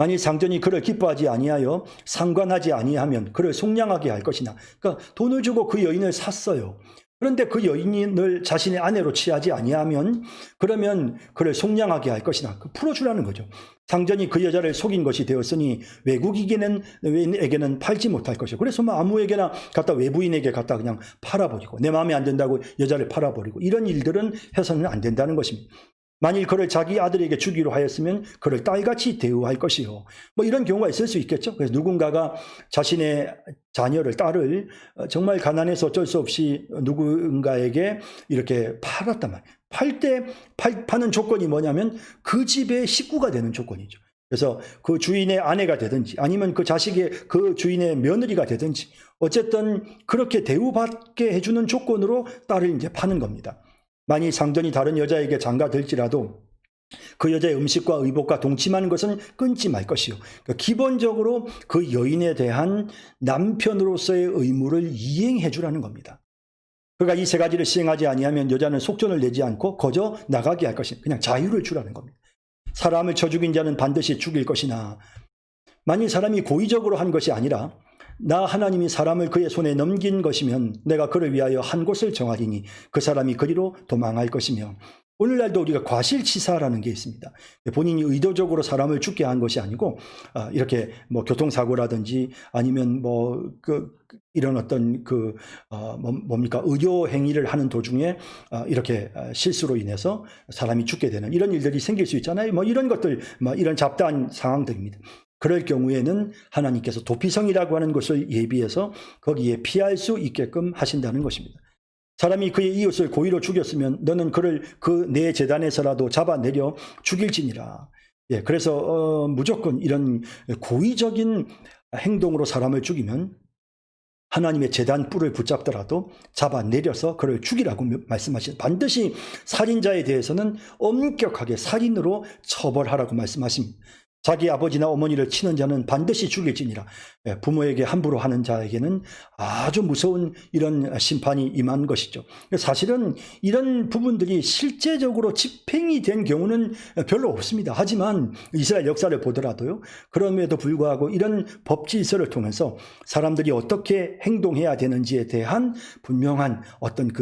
만일 상전이 그를 기뻐하지 아니하여 상관하지 아니하면 그를 속량하게 할 것이나, 그러니까 돈을 주고 그 여인을 샀어요. 그런데 그 여인을 자신의 아내로 취하지 아니하면 그러면 그를 속량하게 할 것이나, 풀어주라는 거죠. 상전이 그 여자를 속인 것이 되었으니 외국인에게는 팔지 못할 것이요. 그래서 뭐 아무에게나 갖다, 외부인에게 갖다 그냥 팔아버리고, 내 마음에 안 든다고 여자를 팔아버리고, 이런 일들은 해서는 안 된다는 것입니다. 만일 그를 자기 아들에게 주기로 하였으면 그를 딸같이 대우할 것이요. 뭐 이런 경우가 있을 수 있겠죠. 그래서 누군가가 자신의 자녀를, 딸을 정말 가난해서 어쩔 수 없이 누군가에게 이렇게 팔았단 말이에요. 파는 조건이 뭐냐면 그 집의 식구가 되는 조건이죠. 그래서 그 주인의 아내가 되든지 아니면 그 자식의 그 주인의 며느리가 되든지 어쨌든 그렇게 대우받게 해주는 조건으로 딸을 이제 파는 겁니다. 만일 상전이 다른 여자에게 장가들지라도 그 여자의 음식과 의복과 동침하는 것은 끊지 말 것이요. 그러니까 기본적으로 그 여인에 대한 남편으로서의 의무를 이행해 주라는 겁니다. 그가 이 세 가지를 시행하지 아니하면 여자는 속전을 내지 않고 거저 나가게 할 것이니, 그냥 자유를 주라는 겁니다. 사람을 쳐 죽인 자는 반드시 죽일 것이나, 만일 사람이 고의적으로 한 것이 아니라 나 하나님이 사람을 그의 손에 넘긴 것이면 내가 그를 위하여 한 곳을 정하리니 그 사람이 그리로 도망할 것이며, 오늘날도 우리가 과실치사라는 게 있습니다. 본인이 의도적으로 사람을 죽게 한 것이 아니고 이렇게 뭐 교통사고라든지 아니면 뭐 이런 어떤 뭡니까, 의료 행위를 하는 도중에 이렇게 실수로 인해서 사람이 죽게 되는 이런 일들이 생길 수 있잖아요. 뭐 이런 것들, 뭐 이런 잡다한 상황들입니다. 그럴 경우에는 하나님께서 도피성이라고 하는 것을 예비해서 거기에 피할 수 있게끔 하신다는 것입니다. 사람이 그의 이웃을 고의로 죽였으면 너는 그를 그 내 제단에서라도 잡아내려 죽일지니라. 예, 그래서 무조건 이런 고의적인 행동으로 사람을 죽이면 하나님의 제단 뿔을 붙잡더라도 잡아내려서 그를 죽이라고 말씀하신, 반드시 살인자에 대해서는 엄격하게 살인으로 처벌하라고 말씀하십니다. 자기 아버지나 어머니를 치는 자는 반드시 죽일지니라. 부모에게 함부로 하는 자에게는 아주 무서운 이런 심판이 임한 것이죠. 사실은 이런 부분들이 실제적으로 집행이 된 경우는 별로 없습니다. 하지만 이스라엘 역사를 보더라도요, 그럼에도 불구하고 이런 법 질서를 통해서 사람들이 어떻게 행동해야 되는지에 대한 분명한 어떤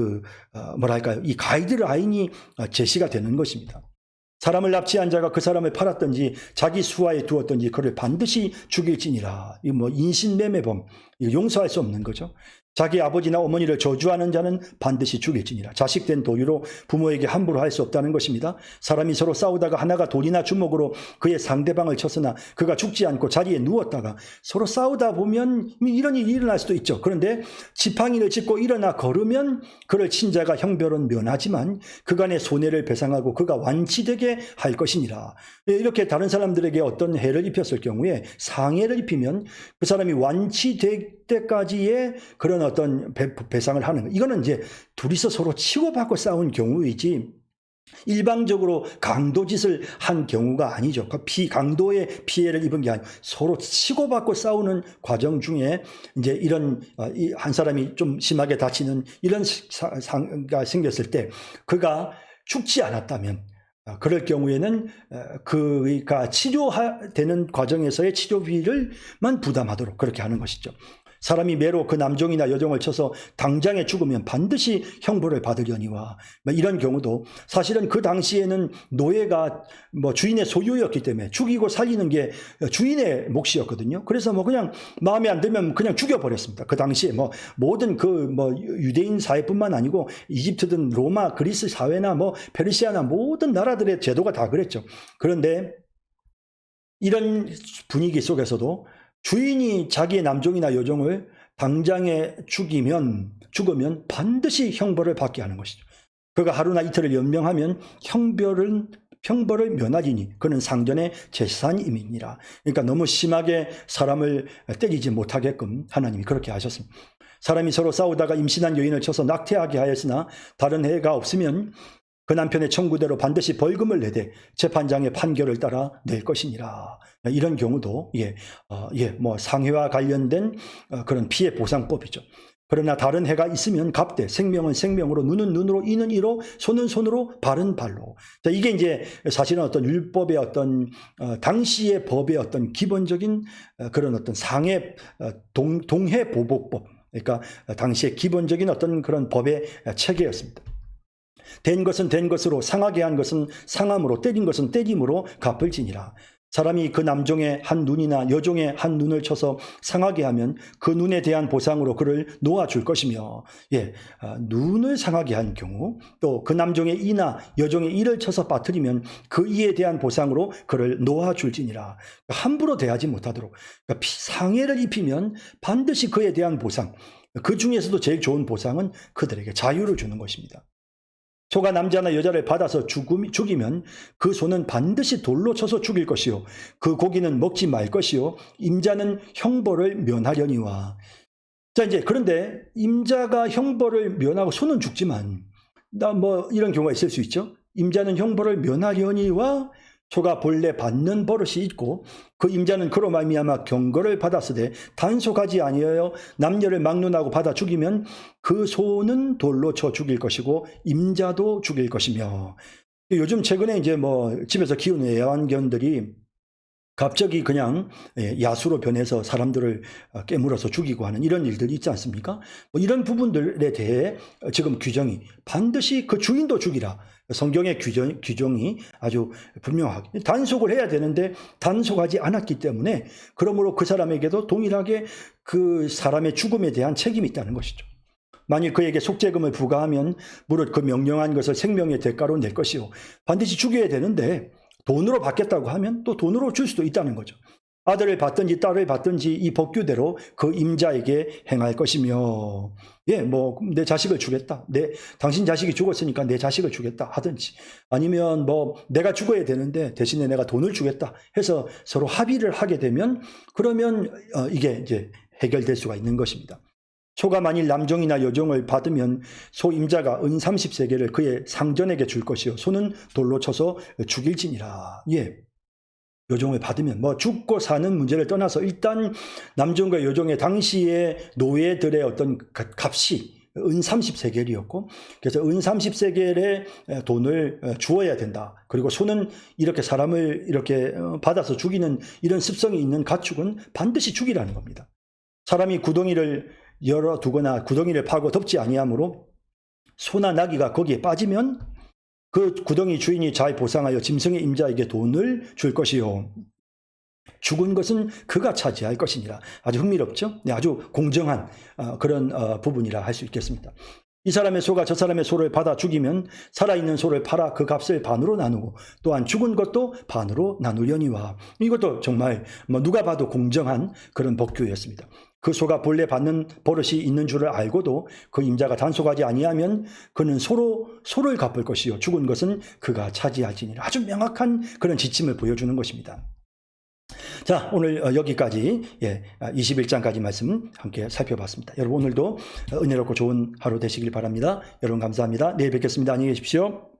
이 가이드라인이 제시가 되는 것입니다. 사람을 납치한 자가 그 사람을 팔았든지 자기 수하에 두었든지 그를 반드시 죽일지니라. 이 뭐 인신매매범, 용서할 수 없는 거죠. 자기 아버지나 어머니를 저주하는 자는 반드시 죽일지니라. 자식된 도유로 부모에게 함부로 할 수 없다는 것입니다. 사람이 서로 싸우다가 하나가 돌이나 주먹으로 그의 상대방을 쳤으나 그가 죽지 않고 자리에 누웠다가, 서로 싸우다 보면 이런 일이 일어날 수도 있죠. 그런데 지팡이를 짚고 일어나 걸으면 그를 친 자가 형벌은 면하지만 그간의 손해를 배상하고 그가 완치되게 할 것이니라. 이렇게 다른 사람들에게 어떤 해를 입혔을 경우에 상해를 입히면 그 사람이 완치될 때까지의 그런 어떤 배상을 하는 거. 이거는 이제 둘이서 서로 치고받고 싸운 경우이지 일방적으로 강도짓을 한 경우가 아니죠. 강도의 피해를 입은 게 아니고 서로 치고받고 싸우는 과정 중에 이제 이런 한 사람이 좀 심하게 다치는 이런 상가 생겼을 때 그가 죽지 않았다면, 그럴 경우에는 그가 치료되는 과정에서의 치료비를만 부담하도록 그렇게 하는 것이죠. 사람이 매로 그 남종이나 여종을 쳐서 당장에 죽으면 반드시 형벌을 받으려니와, 이런 경우도 사실은 그 당시에는 노예가 뭐 주인의 소유였기 때문에 죽이고 살리는 게 주인의 몫이었거든요. 그래서 뭐 그냥 마음에 안 들면 그냥 죽여버렸습니다. 그 당시에 뭐 모든 유대인 사회뿐만 아니고 이집트든 로마, 그리스 사회나 뭐 페르시아나 모든 나라들의 제도가 다 그랬죠. 그런데 이런 분위기 속에서도 주인이 자기의 남종이나 여종을 당장에 죽으면 반드시 형벌을 받게 하는 것이죠. 그가 하루나 이틀을 연명하면 형벌은 형벌을 면하리니 그는 상전의 제사장임이니라. 그러니까 너무 심하게 사람을 때리지 못하게끔 하나님이 그렇게 하셨습니다. 사람이 서로 싸우다가 임신한 여인을 쳐서 낙태하게 하였으나 다른 해가 없으면 그 남편의 청구대로 반드시 벌금을 내되 재판장의 판결을 따라 낼 것이니라. 이런 경우도 뭐 상해와 관련된 그런 피해 보상법이죠. 그러나 다른 해가 있으면 갚되 생명은 생명으로 눈은 눈으로 이는 이로 손은 손으로 발은 발로. 자, 이게 이제 사실은 어떤 율법의 어떤 당시의 법의 어떤 기본적인 그런 어떤 상해 동해 보복법. 그러니까 당시의 기본적인 어떤 그런 법의 체계였습니다. 된 것은 된 것으로, 상하게 한 것은 상함으로, 때린 것은 때림으로 갚을 지니라. 사람이 그 남종의 한 눈이나 여종의 한 눈을 쳐서 상하게 하면 그 눈에 대한 보상으로 그를 놓아줄 것이며, 눈을 상하게 한 경우, 또 그 남종의 이나 여종의 이를 쳐서 빠뜨리면 그 이에 대한 보상으로 그를 놓아줄지니라. 함부로 대하지 못하도록. 그러니까 상해를 입히면 반드시 그에 대한 보상, 그 중에서도 제일 좋은 보상은 그들에게 자유를 주는 것입니다. 소가 남자나 여자를 받아서 죽이면 그 소는 반드시 돌로 쳐서 죽일 것이요 그 고기는 먹지 말 것이요 임자는 형벌을 면하려니와. 자, 이제 그런데 임자가 형벌을 면하고 소는 죽지만 이런 경우가 있을 수 있죠. 임자는 형벌을 면하려니와 소가 본래 받는 버릇이 있고 그 임자는 그로 말미암아 경고를 받았으되 단속하지 아니하여 남녀를 막론하고 받아 죽이면 그 소는 돌로 쳐 죽일 것이고 임자도 죽일 것이며. 요즘 최근에 이제 집에서 키우는 애완견들이 갑자기 그냥 야수로 변해서 사람들을 깨물어서 죽이고 하는 이런 일들이 있지 않습니까? 이런 부분들에 대해 지금 규정이 반드시 그 주인도 죽이라. 성경의 규정이 아주 분명하게 단속을 해야 되는데 단속하지 않았기 때문에 그러므로 그 사람에게도 동일하게 그 사람의 죽음에 대한 책임이 있다는 것이죠. 만일 그에게 속죄금을 부과하면 무릇 그 명령한 것을 생명의 대가로 낼 것이요 반드시 죽여야 되는데 돈으로 받겠다고 하면 또 돈으로 줄 수도 있다는 거죠. 아들을 받든지 딸을 받든지 이 법규대로 그 임자에게 행할 것이며, 내 자식을 주겠다. 당신 자식이 죽었으니까 내 자식을 주겠다 하든지, 아니면 내가 죽어야 되는데 대신에 내가 돈을 주겠다 해서 서로 합의를 하게 되면 그러면 이게 이제 해결될 수가 있는 것입니다. 소가 만일 남종이나 여종을 받으면 소 임자가 은 30세겔을 그의 상전에게 줄 것이요 소는 돌로 쳐서 죽일지니라. 여종을 받으면 죽고 사는 문제를 떠나서 일단 남종과 여종의 당시의 노예들의 어떤 값이 은 30세겔이었고 그래서 은 30세겔의 돈을 주어야 된다. 그리고 소는 이렇게 사람을 이렇게 받아서 죽이는 이런 습성이 있는 가축은 반드시 죽이라는 겁니다. 사람이 구덩이를 열어두거나 구덩이를 파고 덮지 아니하므로 소나 나귀가 거기에 빠지면 그 구덩이 주인이 잘 보상하여 짐승의 임자에게 돈을 줄 것이요 죽은 것은 그가 차지할 것이니라. 아주 흥미롭죠? 아주 공정한 그런 부분이라 할 수 있겠습니다. 이 사람의 소가 저 사람의 소를 받아 죽이면 살아있는 소를 팔아 그 값을 반으로 나누고 또한 죽은 것도 반으로 나누려니와. 이것도 정말 누가 봐도 공정한 그런 법규였습니다. 그 소가 본래 받는 버릇이 있는 줄을 알고도 그 임자가 단속하지 아니하면 그는 소를 갚을 것이요 죽은 것은 그가 차지할지니라. 아주 명확한 그런 지침을 보여주는 것입니다. 자, 오늘 여기까지 21장까지 말씀 함께 살펴봤습니다. 여러분 오늘도 은혜롭고 좋은 하루 되시길 바랍니다. 여러분 감사합니다. 내일 뵙겠습니다. 안녕히 계십시오.